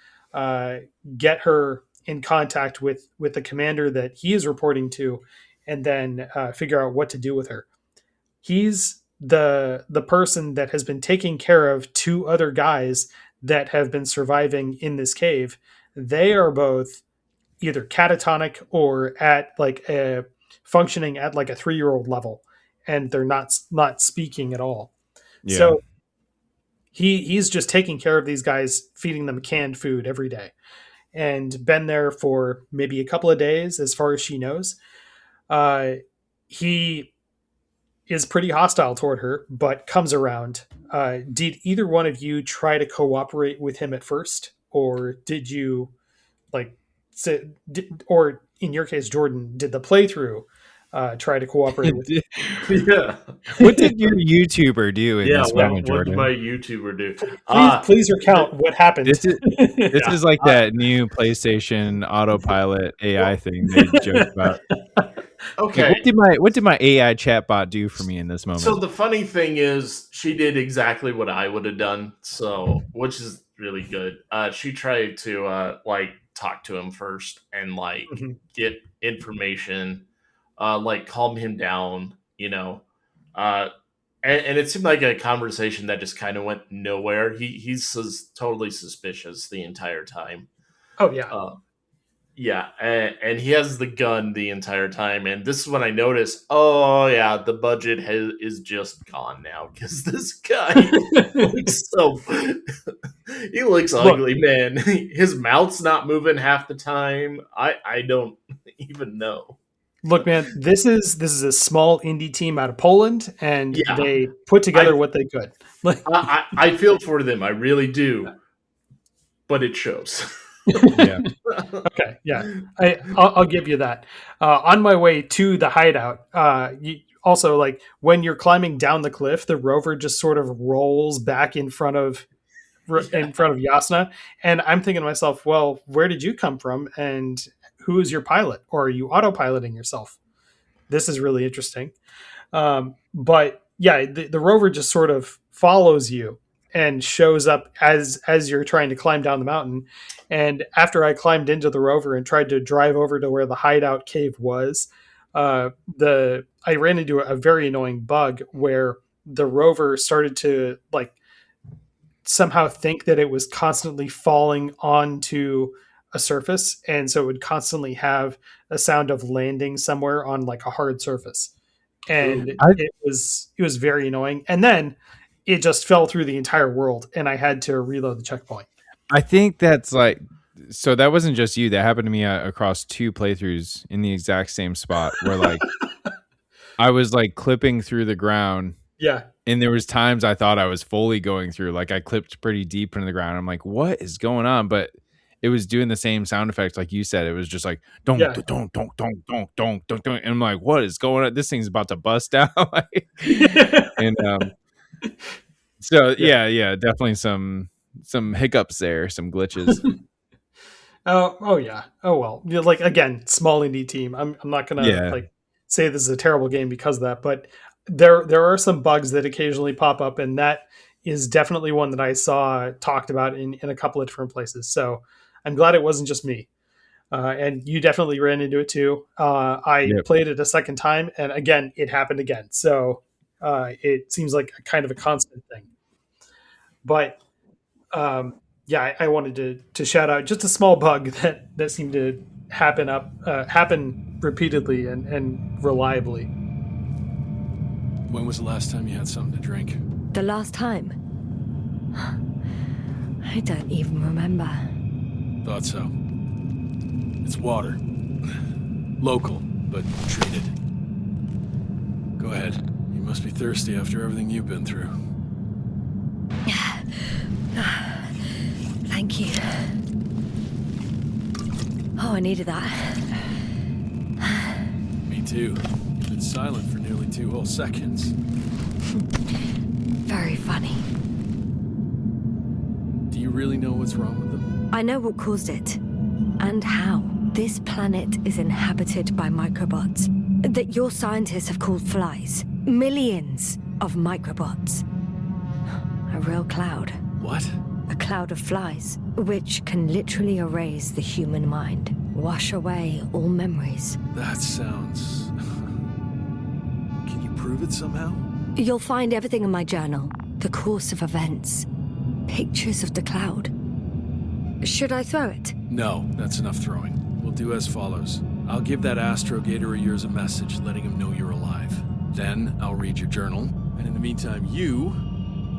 get her in contact with the commander that he is reporting to, and then figure out what to do with her. He's the person that has been taking care of two other guys that have been surviving in this cave. They are both either catatonic or at like a functioning at like a 3-year-old level, and they're not speaking at all. Yeah. So he's just taking care of these guys, feeding them canned food every day, and been there for maybe a couple of days as far as she knows. He is pretty hostile toward her, but comes around. Did either one of you try to cooperate with him at first, or did you like say, or in your case, Jordan, did the playthrough try to cooperate with you? Yeah. What did your YouTuber do in Yeah, this what moment, did Jordan? my YouTuber do? Please recount what happened. This is like that new PlayStation autopilot AI thing they joke about. Okay. Like, what did my AI chatbot do for me in this moment? So the funny thing is, she did exactly what I would have done. So, which is really good. She tried to like talk to him first and like get information, like calm him down, you know. And it seemed like a conversation that just kind of went nowhere. He's totally suspicious the entire time. Oh yeah. Yeah, and he has the gun the entire time, and this is when I notice, oh yeah, the budget is just gone now because this guy looks so he looks Look, ugly, man. His mouth's not moving half the time. I don't even know. Look, man, this is a small indie team out of Poland, and Yeah, they put together I what they could. Like, I feel for them, I really do, but it shows. Yeah. okay, yeah, I'll give you that. On my way to the hideout, also like when you're climbing down the cliff, the rover just sort of rolls back in front of Yasna, and I'm thinking to myself, well, where did you come from, and who is your pilot, or are you autopiloting yourself? This is really interesting. But yeah, the rover just sort of follows you and shows up as you're trying to climb down the mountain. And after I climbed into the rover and tried to drive over to where the hideout cave was, I ran into a very annoying bug where the rover started to like somehow think that it was constantly falling onto a surface, and so it would constantly have a sound of landing somewhere on like a hard surface, and it was very annoying. And then it just fell through the entire world, and I had to reload the checkpoint. I think that's like, so that wasn't just you. That happened to me across 2 playthroughs in the exact same spot where like I was like clipping through the ground. Yeah. And there was times I thought I was fully going through, like I clipped pretty deep into the ground. I'm like, what is going on? But it was doing the same sound effects. Like you said, it was just like, don't. And I'm like, what is going on? This thing's about to bust out. And so yeah, definitely some hiccups there, some glitches. Oh yeah. Oh well. You know, like again, small indie team. I'm not gonna like say this is a terrible game because of that, but there are some bugs that occasionally pop up, and that is definitely one that I saw talked about in a couple of different places. So I'm glad it wasn't just me. And you definitely ran into it too. I played it a second time, and again, it happened again. So it seems like a kind of a constant thing. But yeah, I wanted to shout out just a small bug that seemed to happen repeatedly and reliably. When was the last time you had something to drink? The last time? I don't even remember. Thought so. It's water. Local, but treated. Go ahead. You must be thirsty after everything you've been through. Thank you. Oh, I needed that. Me too. You've been silent for nearly 2 whole seconds. Very funny. Do you really know what's wrong with them? I know what caused it. And how. This planet is inhabited by microbots that your scientists have called flies. Millions of microbots. A real cloud. What? A cloud of flies, which can literally erase the human mind. Wash away all memories. That sounds... Can you prove it somehow? You'll find everything in my journal. The course of events. Pictures of the cloud. Should I throw it? No, that's enough throwing. We'll do as follows. I'll give that astrogator of yours a message letting him know you're alive. Then I'll read your journal, and in the meantime, you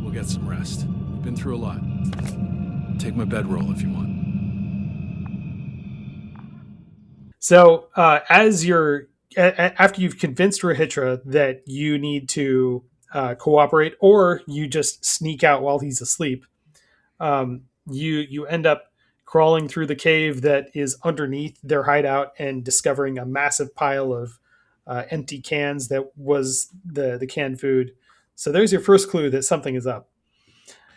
will get some rest. You've been through a lot. Take my bedroll if you want. So as after you've convinced Rahitra that you need to cooperate, or you just sneak out while he's asleep, you end up crawling through the cave that is underneath their hideout and discovering a massive pile of empty cans that was the canned food. So there's your first clue that something is up.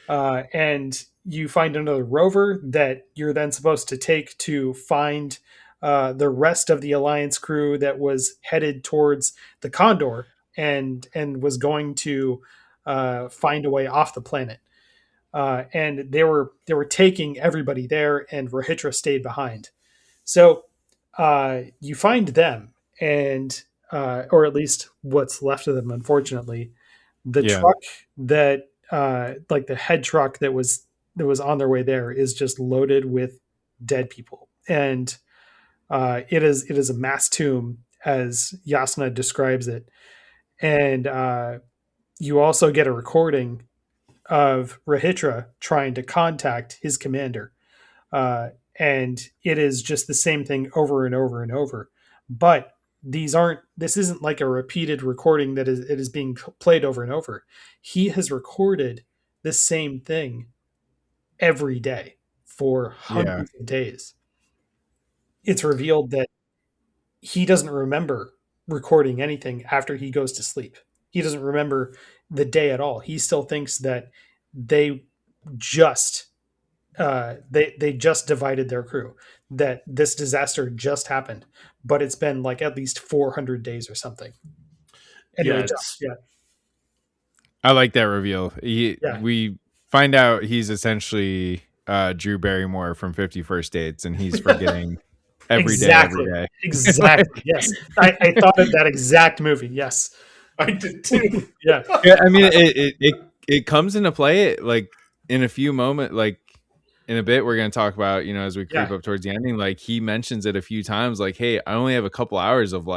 And you find another rover that you're then supposed to take to find the rest of the Alliance crew that was headed towards the Condor and was going to find a way off the planet. And they were taking everybody there, and Rahitra stayed behind. So you find them, and or at least what's left of them, unfortunately. The truck that like the head truck that was on their way there is just loaded with dead people. And It is a mass tomb, as Yasna describes it, and you also get a recording of Rahitra trying to contact his commander, and it is just the same thing over and over and over. But this isn't like a repeated recording that it is being played over and over. He has recorded the same thing every day for hundreds of days. It's revealed that he doesn't remember recording anything after he goes to sleep. He doesn't remember the day at all. He still thinks that they just they just divided their crew, that this disaster just happened, but it's been like at least 400 days or something. Anyway, Yeah, I like that reveal. We find out he's essentially Drew Barrymore from 50 First Dates, and he's forgetting every day. Exactly. Yes. I thought of that exact movie. Yes. I did too. Yeah. I mean, it comes into play like in a few moments, like in a bit we're going to talk about, as we creep up towards the ending. Like he mentions it a few times, like, hey, I only have a couple hours of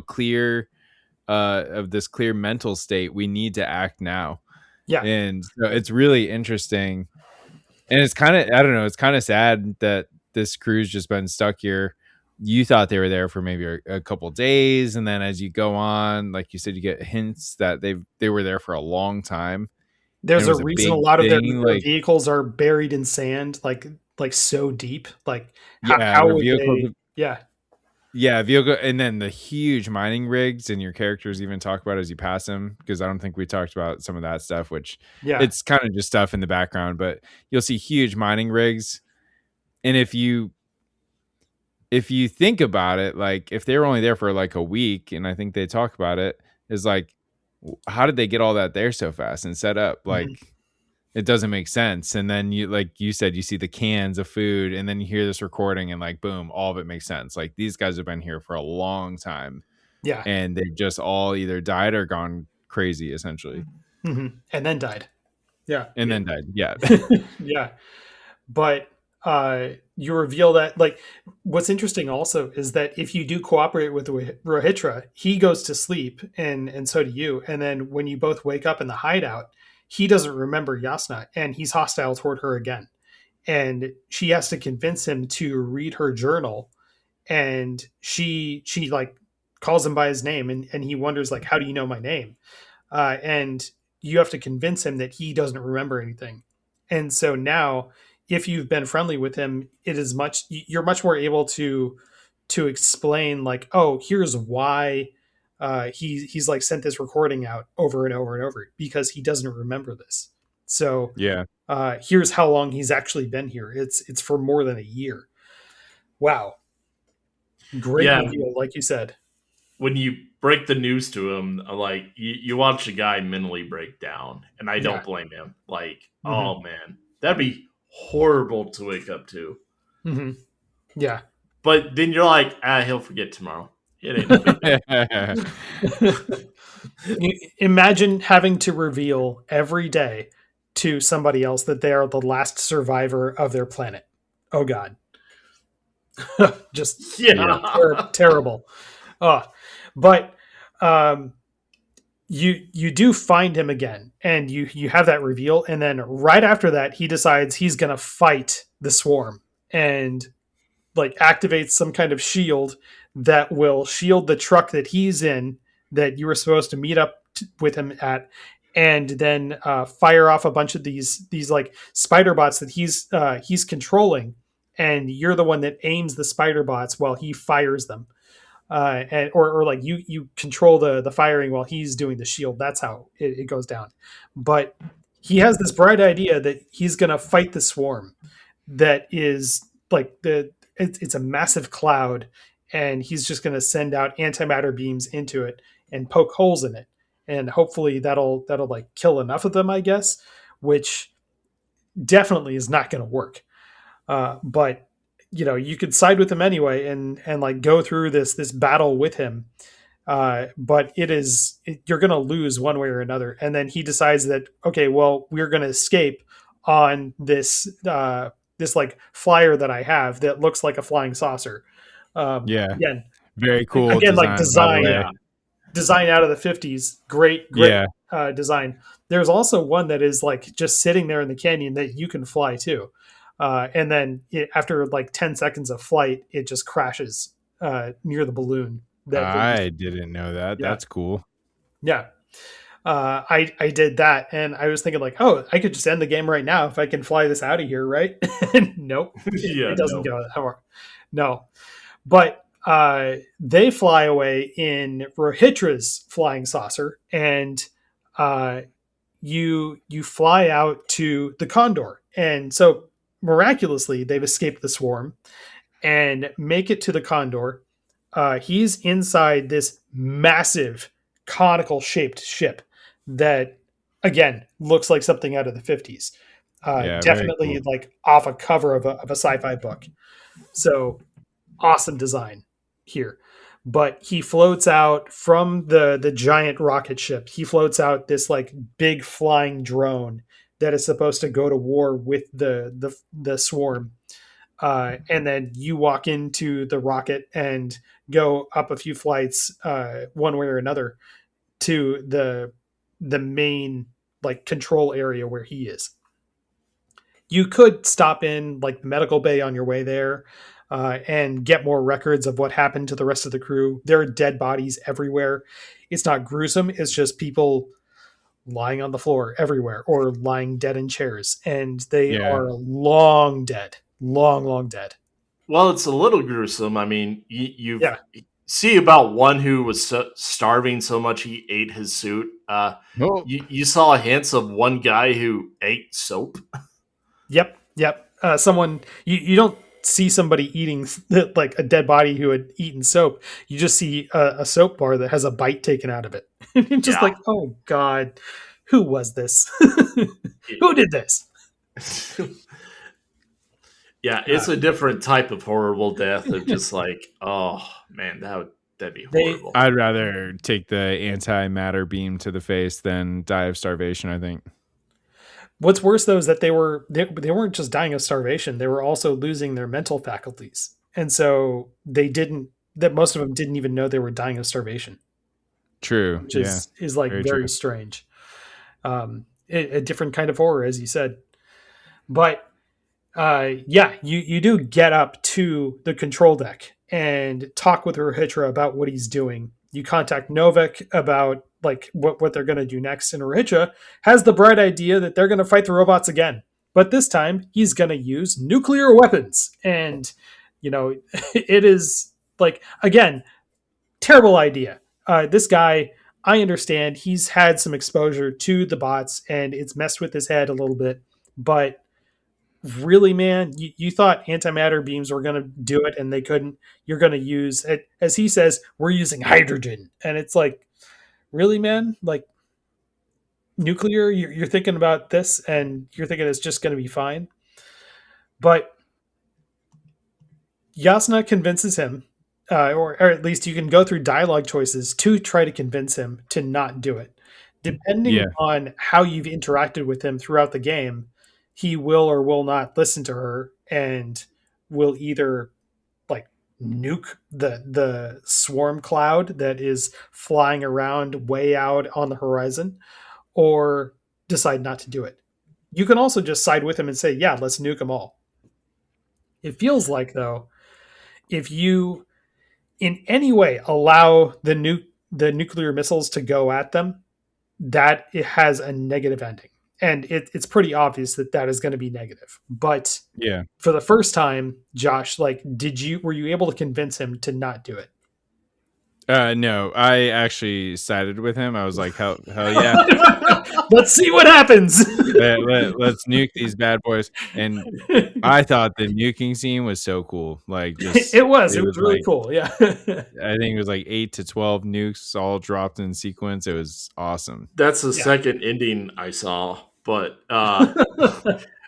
clear of this clear mental state. We need to act now. Yeah. And so it's really interesting, and it's kind of, I don't know, it's kind of sad that this crew's just been stuck here. You thought they were there for maybe a couple days, and then as you go on, like you said, you get hints that they were there for a long time. There's a reason a lot of their vehicles are buried in sand, like so deep. Like how would vehicle, and then the huge mining rigs, and your characters even talk about it as you pass them, because I don't think we talked about some of that stuff, which it's kind of just stuff in the background, but you'll see huge mining rigs. And if you think about it, like if they were only there for like a week, and I think they talk about it, is like, how did they get all that there so fast and set up? Like, it doesn't make sense. And then you, like you said, you see the cans of food, and then you hear this recording, and like, boom, all of it makes sense. Like these guys have been here for a long time. Yeah. And they've just all either died or gone crazy, essentially. Mm-hmm. And then died. Yeah. And then died. Yeah. Yeah. But you reveal that, like, what's interesting also is that if you do cooperate with Rohitra, he goes to sleep, and so do you. And then when you both wake up in the hideout, he doesn't remember Yasna, and he's hostile toward her again. And she has to convince him to read her journal, and she like calls him by his name, and he wonders, like, how do you know my name? And you have to convince him that he doesn't remember anything. And so now, if you've been friendly with him, you're much more able to explain, like, oh, here's why he's like sent this recording out over and over and over, because he doesn't remember this. So here's how long he's actually been here. It's for more than a year. Wow. Great reveal, like you said. When you break the news to him, like you watch a guy mentally break down, and I don't blame him. Like, oh man, that'd be horrible to wake up to. Mm-hmm. Yeah. But then you're like, he'll forget tomorrow. It ain't no big Imagine having to reveal every day to somebody else that they are the last survivor of their planet. Oh God. Just terrible. But you do find him again, and you have that reveal, and then right after that he decides he's gonna fight the swarm, and like activates some kind of shield that will shield the truck that he's in, that you were supposed to meet up with him at, and then fire off a bunch of these like spider bots that he's controlling, and you're the one that aims the spider bots while he fires them. Or like you control the firing while he's doing the shield. That's how it goes down. But he has this bright idea that he's going to fight the swarm. That is like it's a massive cloud, and he's just going to send out antimatter beams into it and poke holes in it, and hopefully that'll like kill enough of them, I guess, which definitely is not going to work. But you could side with him anyway and like go through this battle with him. But you're going to lose one way or another. And then he decides that, okay, well, we're going to escape on this this like flyer that I have that looks like a flying saucer. Yeah. Again, Very cool. again, like design, by the way. design out of the 50s. Great Yeah. design. There's also one that is like just sitting there in the canyon that you can fly too. And then after like 10 seconds of flight, it just crashes near the balloon. I didn't know that. Yeah. That's cool. Yeah. I did that, and I was thinking like, oh, I could just end the game right now if I can fly this out of here, right? Nope. It doesn't go that far. No. But they fly away in Rohitra's flying saucer, and you fly out to the Condor. And so miraculously, they've escaped the swarm and make it to the Condor. He's inside this massive conical shaped ship that, again, looks like something out of the 50s. Definitely cool. like off a cover of a sci-fi book. So awesome design here. But he floats out from the giant rocket ship. He floats out this like big flying drone that is supposed to go to war with the swarm. And then you walk into the rocket and go up a few flights, one way or another, to the main like control area where he is. You could stop in like the medical bay on your way there and get more records of what happened to the rest of the crew. There are dead bodies everywhere. It's not gruesome. It's just people lying on the floor everywhere or lying dead in chairs. And they are long dead. Long dead. Well, it's a little gruesome. I mean, you see about one who was starving so much he ate his suit. You saw hints of one guy who ate soap. Yep. Someone you don't see somebody eating like a dead body who had eaten soap. You just see a soap bar that has a bite taken out of it. You're just like, oh God, who was this? Who did this? Yeah, it's a different type of horrible death of just like, oh man, that'd be horrible. I'd rather take the antimatter beam to the face than die of starvation, I think. What's worse though is that they weren't just dying of starvation, they were also losing their mental faculties. And so most of them didn't even know they were dying of starvation. True. Which is like very strange. A different kind of horror, as you said. But you do get up to the control deck and talk with Rohitra about what he's doing. You contact Novik about like what they're going to do next, and Rohitra has the bright idea that they're going to fight the robots again, but this time he's going to use nuclear weapons. And it is like, again, terrible idea. This guy, I understand he's had some exposure to the bots and it's messed with his head a little bit, but really, man, you thought antimatter beams were going to do it and they couldn't. You're going to use it, as he says, we're using hydrogen. And it's like, really, man? Like nuclear, you're thinking about this and you're thinking it's just going to be fine. But Yasna convinces him, or at least you can go through dialogue choices to try to convince him to not do it. Depending on how you've interacted with him throughout the game, he will or will not listen to her and will either like nuke the swarm cloud that is flying around way out on the horizon or decide not to do it. You can also just side with him and say, yeah, let's nuke them all. It feels like, though, if you in any way allow the nuclear missiles to go at them, that it has a negative ending. And it's pretty obvious that is going to be negative. But for the first time, Josh, like, were you able to convince him to not do it? No, I actually sided with him. I was like, hell yeah. Let's see what happens. Let's nuke these bad boys. And I thought the nuking scene was so cool. Like, it was really cool. Yeah. I think it was like 8 to 12 nukes all dropped in sequence. It was awesome. That's the second ending I saw. But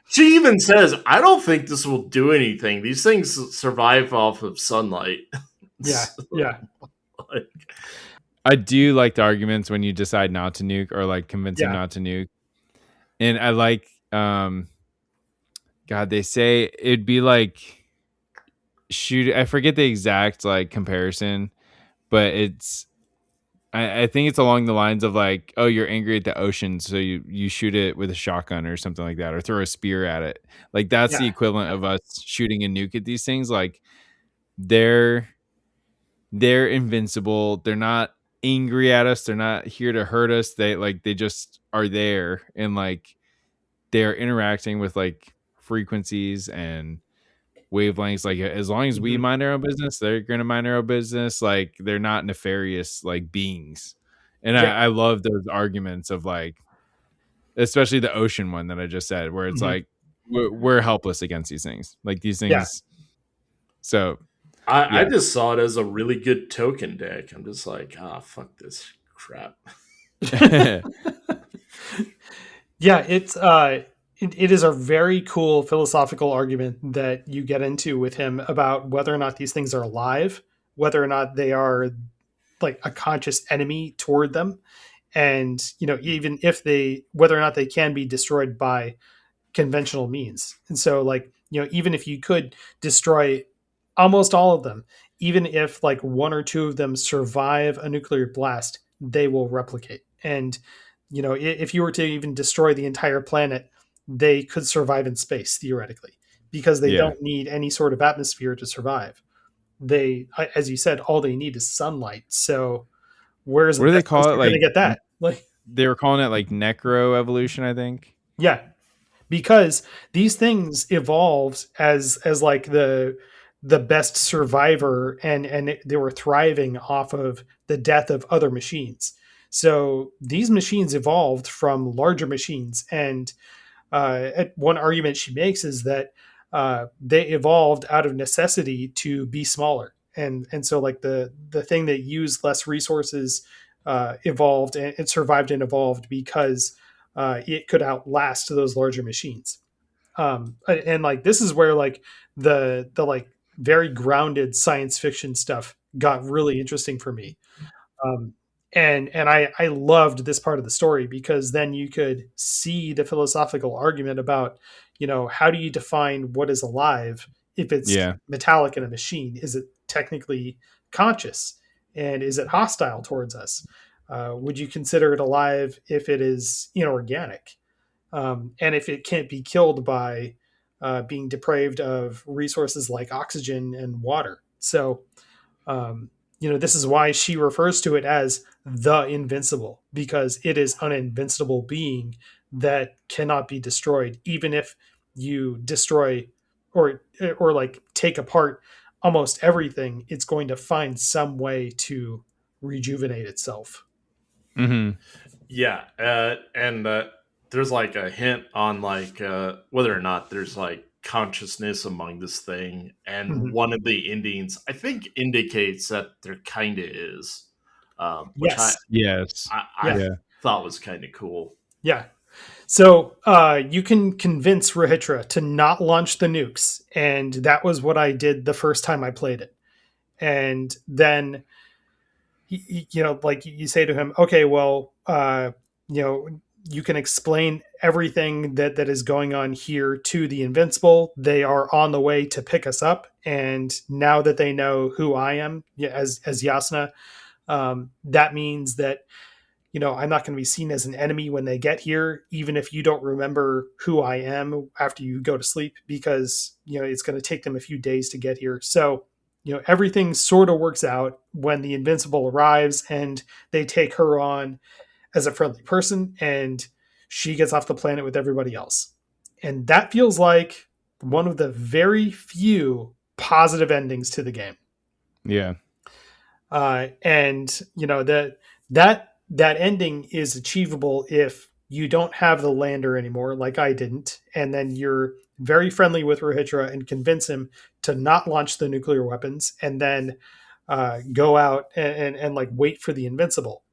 she even says, I don't think this will do anything. These things survive off of sunlight. Yeah. I do like the arguments when you decide not to nuke or like convince him not to nuke. And I like God, they say it'd be like shoot. I forget the exact like comparison, but I think it's along the lines of like, oh, you're angry at the ocean, so you shoot it with a shotgun or something like that, or throw a spear at it. Like that's the Yeah. equivalent of us shooting a nuke at these things. Like they're invincible. They're not angry at us. They're not here to hurt us. They just are there, and like they're interacting with like frequencies and wavelengths. Like as long as we Mhm. mind our own business, they're gonna mind their own business. Like they're not nefarious like beings. And Yeah. I love those arguments of like, especially the ocean one that I just said, where it's Mhm. like we're helpless against these things. Like these Yeah. things. So I yeah, just saw it as a really good token deck. I'm just like, fuck this crap. Yeah, it is a very cool philosophical argument that you get into with him about whether or not these things are alive, whether or not they are like a conscious enemy toward them, and even if whether or not they can be destroyed by conventional means. And so like, even if you could destroy almost all of them, even if like one or two of them survive a nuclear blast, they will replicate. And if you were to even destroy the entire planet, they could survive in space theoretically, because they yeah. don't need any sort of atmosphere to survive. As you said, all they need is sunlight. So where's the What do they best place call it? you're going to Like get that? Like, they were calling it like necro evolution, I think. yeah, because these things evolved as like the best survivor, and they were thriving off of the death of other machines. So these machines evolved from larger machines, and one argument she makes is that they evolved out of necessity to be smaller, and so like the thing that used less resources evolved, and it survived and evolved because it could outlast those larger machines. And like this is where like the like very grounded science fiction stuff got really interesting for me. um, and I loved this part of the story, because then you could see the philosophical argument about, how do you define what is alive? If it's Yeah. metallic in a machine, is it technically conscious, and is it hostile towards us? Would you consider it alive if it is inorganic, and if it can't be killed by being deprived of resources like oxygen and water? So this is why she refers to it as the Invincible, because it is an invincible being that cannot be destroyed, even if you destroy or like take apart almost everything. It's going to find some way to rejuvenate itself. Mm-hmm. Yeah, and there's like a hint on like whether or not there's like consciousness among this thing, and Mhm. one of the endings I think indicates that there kind of is, which Yes. Yes. I Yeah. Yeah. thought was kind of cool. Yeah. So you can convince Rahitra to not launch the nukes, and that was what I did the first time I played it. And then like you say to him, okay, well, you can explain everything that is going on here to the Invincible. They are on the way to pick us up, and now that they know who I am, as Yasna, that means that I'm not going to be seen as an enemy when they get here, even if you don't remember who I am after you go to sleep, because it's going to take them a few days to get here. So everything sort of works out when the Invincible arrives, and they take her on as a friendly person, and she gets off the planet with everybody else. And that feels like one of the very few positive endings to the game. Yeah. And that ending is achievable if you don't have the lander anymore, like I didn't, and then you're very friendly with Rahitra and convince him to not launch the nuclear weapons, and then go out and like wait for the Invincible.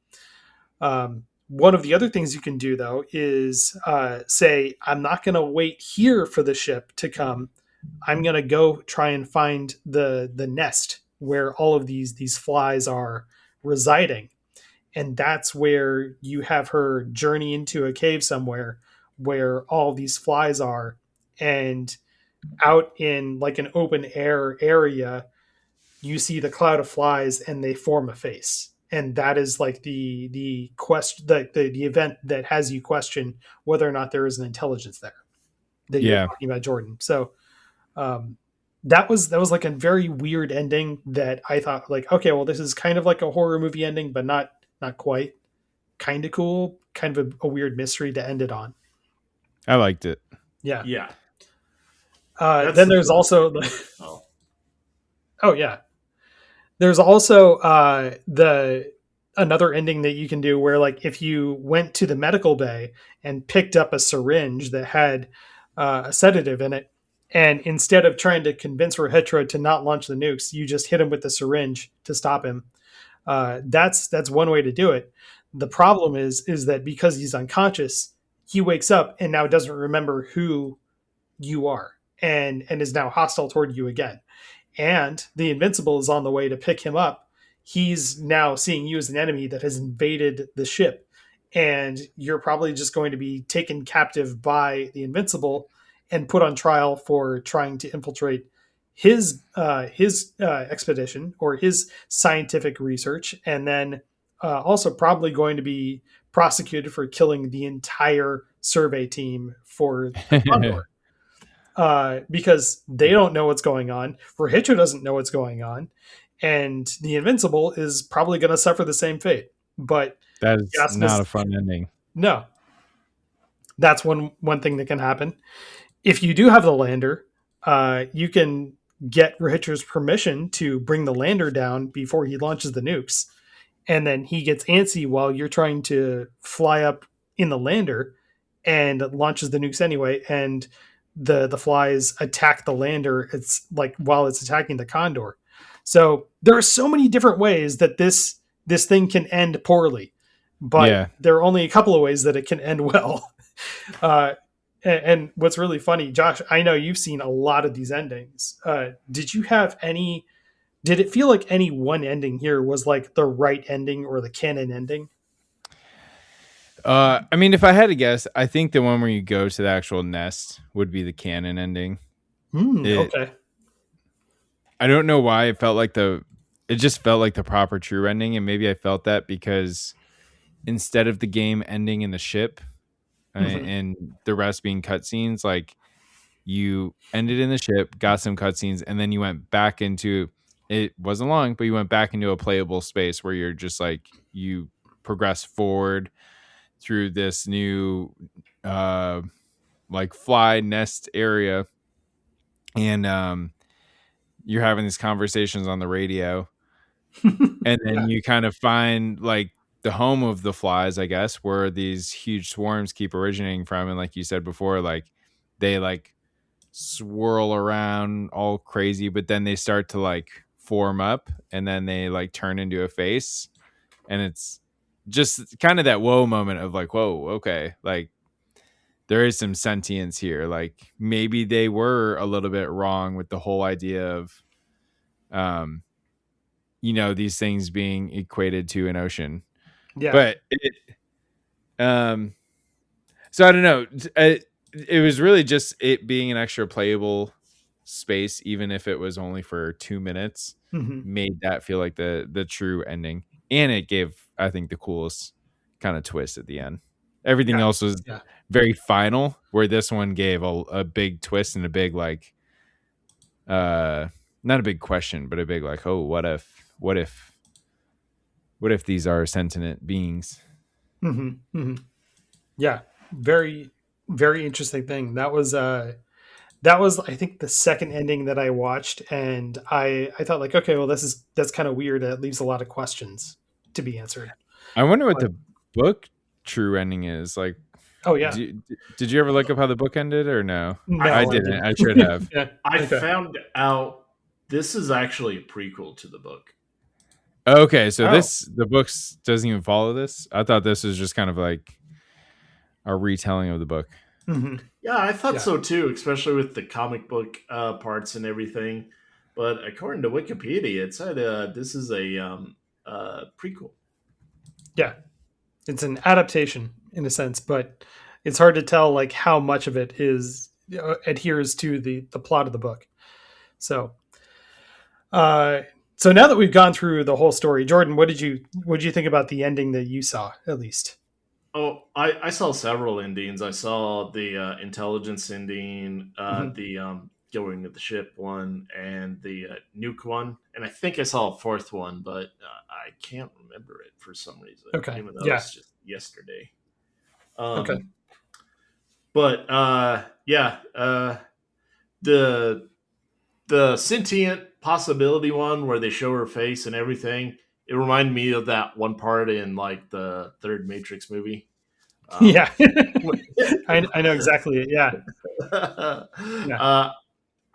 One of the other things you can do, though, is say, I'm not going to wait here for the ship to come. I'm going to go try and find the nest where all of these flies are residing. And that's where you have her journey into a cave somewhere where all these flies are. And out in like an open air area, you see the cloud of flies and they form a face. And that is like the quest the event that has you question whether or not there is an intelligence there that you're Yeah. talking about, Jordan. So that was like a very weird ending that I thought like, okay, well, this is kind of like a horror movie ending, but not quite. Kind of cool, kind of a weird mystery to end it on. I liked it. Yeah. Yeah. Then there's also Oh. oh yeah, there's also the another ending that you can do where like if you went to the medical bay and picked up a syringe that had a sedative in it, and instead of trying to convince Rohitra to not launch the nukes, you just hit him with the syringe to stop him. That's one way to do it. The problem is that because he's unconscious, he wakes up and now doesn't remember who you are and is now hostile toward you again. And the Invincible is on the way to pick him up. He's now seeing you as an enemy that has invaded the ship, and you're probably just going to be taken captive by the Invincible and put on trial for trying to infiltrate his expedition or his scientific research, and then also probably going to be prosecuted for killing the entire survey team for the Condor. Because they don't know what's going on. Rohitra doesn't know what's going on. And the Invincible is probably going to suffer the same fate. But that is not a fun ending. No. That's one thing that can happen. If you do have the lander, you can get Rohitra's permission to bring the lander down before he launches the nukes. And then he gets antsy while you're trying to fly up in the lander and launches the nukes anyway. And the flies attack the lander. It's like while it's attacking the Condor. So there are so many different ways that this thing can end poorly, but there are only a couple of ways that it can end well. And what's really funny, Josh, I know you've seen a lot of these endings. Did you have any? Did it feel like any one ending here was like the right ending or the canon ending? I mean, if I had to guess, I think the one where you go to the actual nest would be the canon ending. Okay. I don't know why it felt like it just felt like the proper true ending. And maybe I felt that because instead of the game ending in the ship and the rest being cutscenes, like you ended in the ship, got some cutscenes, and then you went back into, it wasn't long, but you went back into a playable space where you're just like, you progress forward through this new like fly nest area, and you're having these conversations on the radio, and then you kind of find like the home of the flies, I guess, where these huge swarms keep originating from. And like you said before, like they like swirl around all crazy, but then they start to like form up, and then they like turn into a face, and it's just kind of that whoa moment of like, whoa, okay, like there is some sentience here. Like maybe they were a little bit wrong with the whole idea of these things being equated to an ocean. Yeah. But so I don't know. It was really just it being an extra playable space, even if it was only for 2 minutes, made that feel like the true ending. And it gave, I think, the coolest kind of twist at the end. Everything else was very final, where this one gave a big twist and a big like, not a big question, but a big like, oh, what if these are sentient beings? Yeah, very, very interesting thing. That was I think the second ending that I watched, and I thought like, okay, well that's kind of weird. It leaves a lot of questions to be answered. I wonder what the book true ending is like. Oh yeah. Did you ever look up how the book ended or no? No, I didn't. I should have. I found out this is actually a prequel to the book. Okay, so the books doesn't even follow this. I thought this was just kind of like a retelling of the book. Yeah, I thought so too, especially with the comic book parts and everything. But according to Wikipedia, it said this is a prequel. Yeah, it's an adaptation in a sense, but it's hard to tell like how much of it is adheres to the plot of the book. So so now that we've gone through the whole story, Jordan, what did you think about the ending that you saw, at least? Oh, I saw several endings. I saw the intelligence ending, the going to the ship one, and the nuke one, and I think I saw a fourth one, but I can't remember it for some reason. Okay, even though it's just yesterday. Okay, but the sentient possibility one where they show her face and everything. It reminded me of that one part in like the third Matrix movie. Yeah, I know exactly it. Yeah.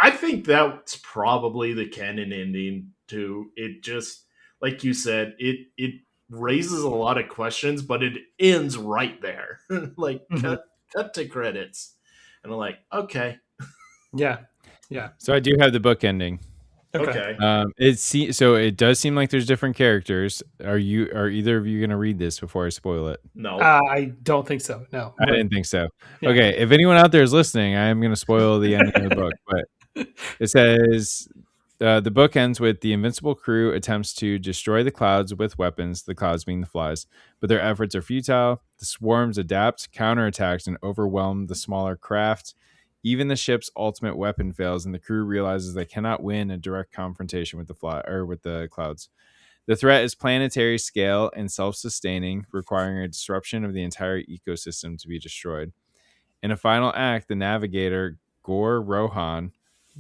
I think that's probably the canon ending too. It just, like you said, it raises a lot of questions, but it ends right there. Like cut to credits, and I'm like, okay, yeah. So I do have the book ending. Okay. So it does seem like there's different characters. Are either of you going to read this before I spoil it? No, I don't think so. No, I didn't think so. Yeah. Okay, if anyone out there is listening, I am going to spoil the ending of the book. But it says the book ends with the Invincible crew attempts to destroy the clouds with weapons, the clouds being the flies, but their efforts are futile. The swarms adapt, counterattack, and overwhelm the smaller craft. Even the ship's ultimate weapon fails, and the crew realizes they cannot win a direct confrontation with the clouds. The threat is planetary scale and self-sustaining, requiring a disruption of the entire ecosystem to be destroyed. In a final act, the navigator, Gore Rohan,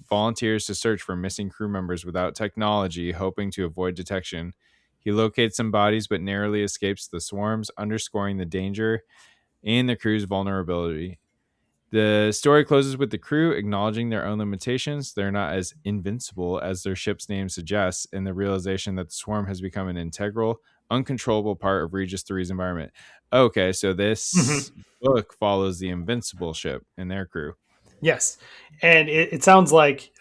volunteers to search for missing crew members without technology, hoping to avoid detection. He locates some bodies but narrowly escapes the swarms, underscoring the danger and the crew's vulnerability. The story closes with the crew acknowledging their own limitations. They're not as invincible as their ship's name suggests, and the realization that the swarm has become an integral, uncontrollable part of Regis 3's environment. Okay, so this book follows the Invincible ship and their crew. Yes, and it sounds like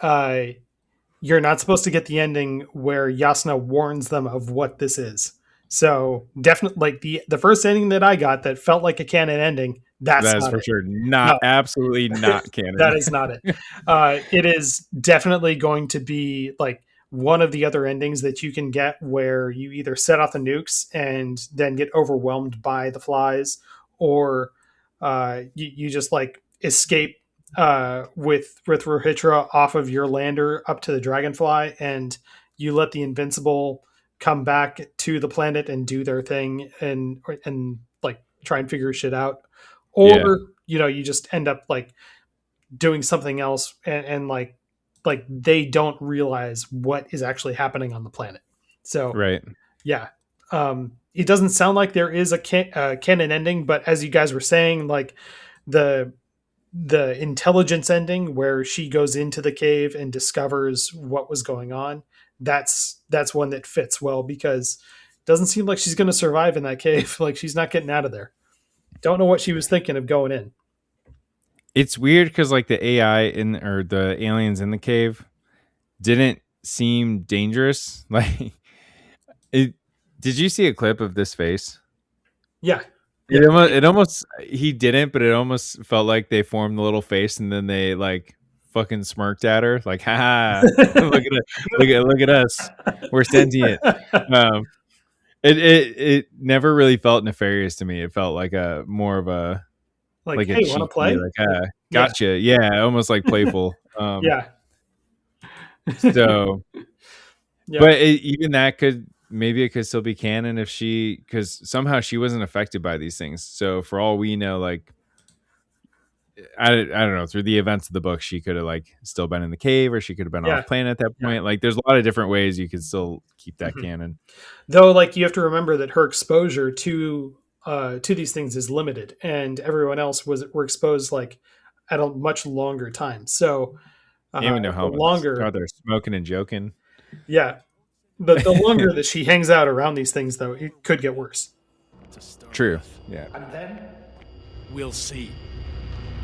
you're not supposed to get the ending where Yasna warns them of what this is. So definitely, like the first ending that I got that felt like a canon ending. That is for sure not, absolutely not canon. That is not it. It is definitely going to be like one of the other endings that you can get where you either set off the nukes and then get overwhelmed by the flies, or you just like escape with Rohitra off of your lander up to the Dragonfly, and you let the Invincible come back to the planet and do their thing and like try and figure shit out. Or, you just end up like doing something else and like they don't realize what is actually happening on the planet. So, right. Yeah. It doesn't sound like there is a canon ending, but as you guys were saying, like the intelligence ending where she goes into the cave and discovers what was going on, that's one that fits well, because it doesn't seem like she's going to survive in that cave. Like she's not getting out of there. Don't know what she was thinking of going in. It's weird because like the AI or the aliens in the cave didn't seem dangerous. Like, did you see a clip of this face? Yeah. It almost he didn't, but it almost felt like they formed the little face and then they like fucking smirked at her, like, ha, look at us, we're sentient. It never really felt nefarious to me. It felt like a more of a like hey, want to play? Like, gotcha. Yeah, almost like playful. Yeah. So, but even that maybe it could still be canon if because somehow she wasn't affected by these things. So for all we know, like I don't know, through the events of the book, she could have like still been in the cave, or she could have been off planet at that point. Yeah. Like there's a lot of different ways you could still keep that canon. Though, like you have to remember that her exposure to these things is limited, and everyone else were exposed like at a much longer time. So even know how longer they're smoking and joking. Yeah. But the longer that she hangs out around these things, though, it could get worse. True. Yeah. And then we'll see.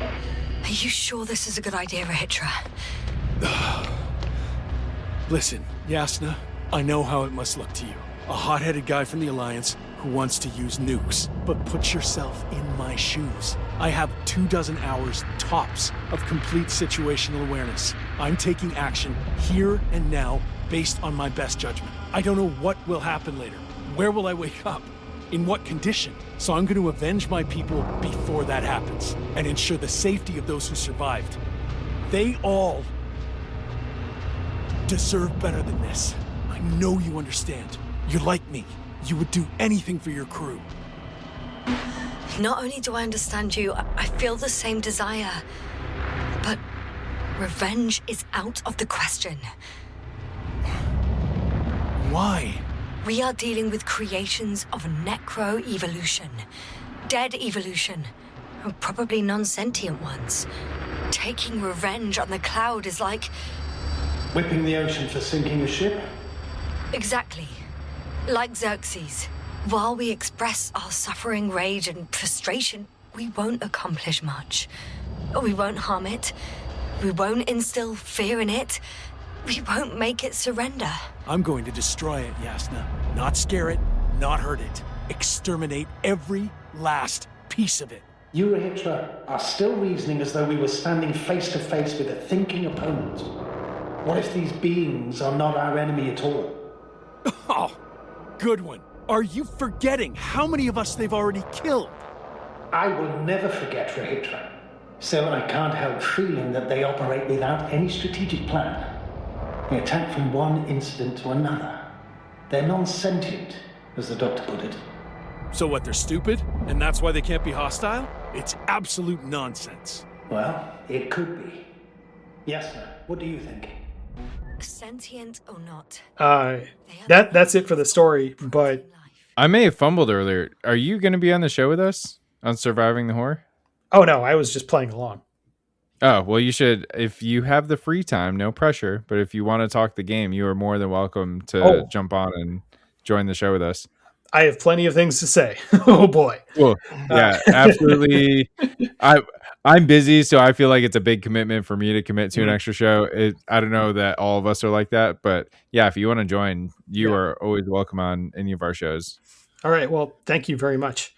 Are you sure this is a good idea, Rohitra? Listen, Yasna, I know how it must look to you. A hot-headed guy from the Alliance who who wants to use nukes, but put yourself in my shoes. I have 24 hours tops of complete situational awareness. I'm taking action here and now based on my best judgment. I don't know what will happen later. Where will I wake up? In what condition? So I'm going to avenge my people before that happens and ensure the safety of those who survived. They all deserve better than this. I know you understand. You're like me. You would do anything for your crew. Not only do I understand you, I feel the same desire. But revenge is out of the question. Why? We are dealing with creations of necro-evolution. Dead evolution. Probably non-sentient ones. Taking revenge on the cloud is like... Whipping the ocean for sinking a ship? Exactly. Like Xerxes. While we express our suffering, rage, and frustration, we won't accomplish much. We won't harm it. We won't instill fear in it. We won't make it surrender. I'm going to destroy it, Yasna. Not scare it, not hurt it. Exterminate every last piece of it. You, Rahitra, are still reasoning as though we were standing face to face with a thinking opponent. What if these beings are not our enemy at all? Oh, good one. Are you forgetting how many of us they've already killed? I will never forget, Rahitra. Still, I can't help feeling that they operate without any strategic plan. They attack from one incident to another. They're non-sentient, as the doctor put it. So what, they're stupid? And that's why they can't be hostile? It's absolute nonsense. Well, it could be. Yes, sir. What do you think? Sentient or not. That's it for the story, but I may have fumbled earlier. Are you going to be on the show with us on Surviving the Horror? oh no, I was just playing along. Oh, well, you should, if you have the free time, no pressure, but if you want to talk the game, you are more than welcome to jump on and join the show with us. I have plenty of things to say. Oh boy. Well, yeah, absolutely. I'm busy, so I feel like it's a big commitment for me to commit to an extra show. I don't know that all of us are like that, but yeah, if you want to join, you are always welcome on any of our shows. All right. Well, thank you very much.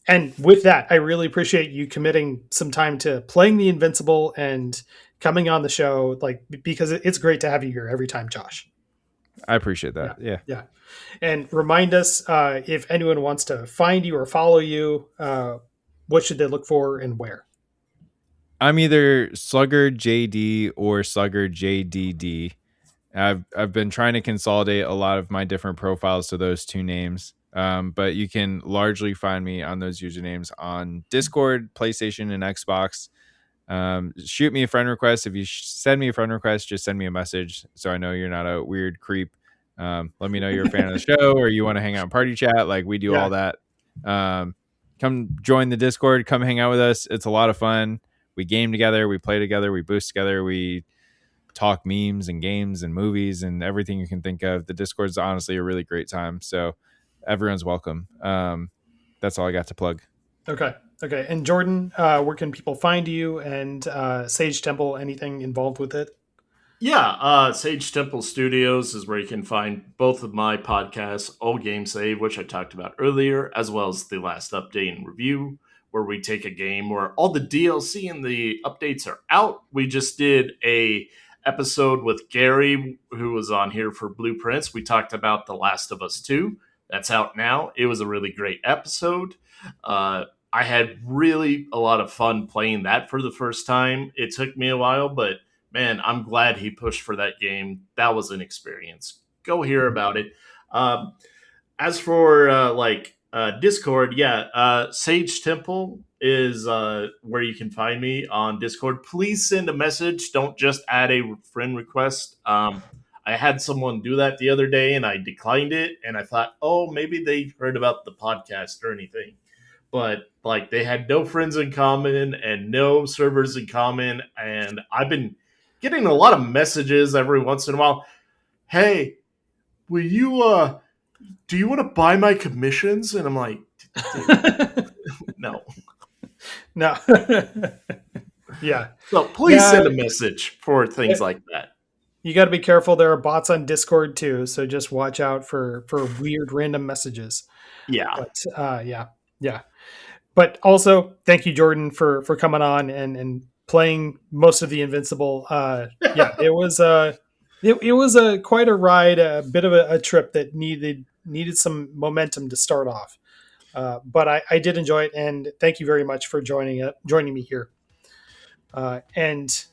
And with that, I really appreciate you committing some time to playing the Invincible and coming on the show, like, because it's great to have you here every time, Josh. I appreciate that. Yeah. And remind us if anyone wants to find you or follow you, what should they look for and where? I'm either Slugger JD or Slugger JDD. I've been trying to consolidate a lot of my different profiles to those two names. But you can largely find me on those usernames on Discord, PlayStation, and Xbox. Shoot me a friend request. If you send me a friend request, just send me a message so I know you're not a weird creep. Let me know you're a fan of the show or you want to hang out in party chat. Like, we do all that. Come join the Discord. Come hang out with us. It's a lot of fun. We game together. We play together. We boost together. We talk memes and games and movies and everything you can think of. The Discord is honestly a really great time. So everyone's welcome. That's all I got to plug. Okay. And Jordan, where can people find you, and Sage Temple, anything involved with it? Yeah, Sage Temple Studios is where you can find both of my podcasts, Old Game Save, which I talked about earlier, as well as the last update and review, where we take a game where all the DLC and the updates are out. We just did a episode with Gary, who was on here for Blueprints. We talked about The Last of Us 2. That's out now. It was a really great episode. I had really a lot of fun playing that for the first time. It took me a while, but man, I'm glad he pushed for that game. That was an experience. Go hear about it. As for Discord, Sage Temple is where you can find me on Discord. Please send a message. Don't just add a friend request. I had someone do that the other day and I declined it. And I thought, maybe they heard about the podcast or anything. But they had no friends in common and no servers in common. And I've been getting a lot of messages every once in a while. Hey, will you, do you want to buy my commissions? And I'm like, no. Yeah. So please send a message for things like that. You got to be careful. There are bots on Discord too, so just watch out for weird random messages. Yeah. But yeah. But also, thank you, Jordan, for coming on and playing most of the Invincible. It was quite a ride, a bit of a trip that needed some momentum to start off. But I did enjoy it, and thank you very much for joining me here. And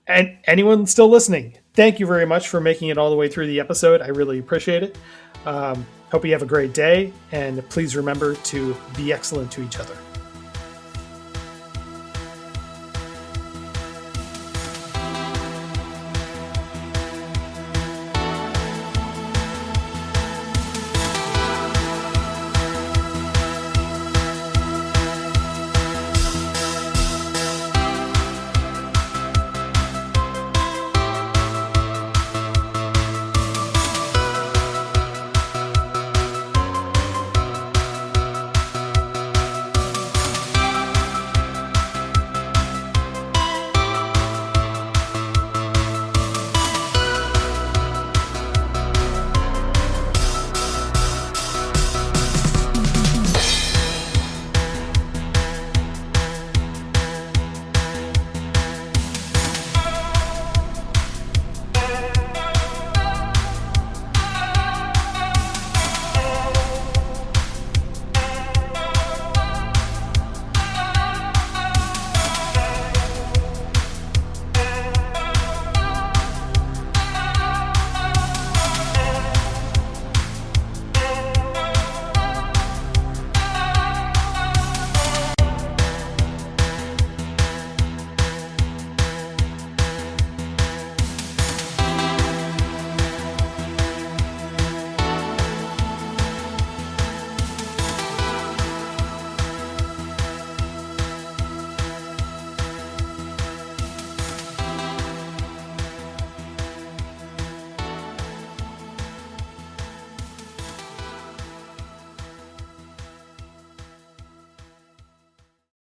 anyone still listening, thank you very much for making it all the way through the episode. I really appreciate it. Hope you have a great day, and please remember to be excellent to each other.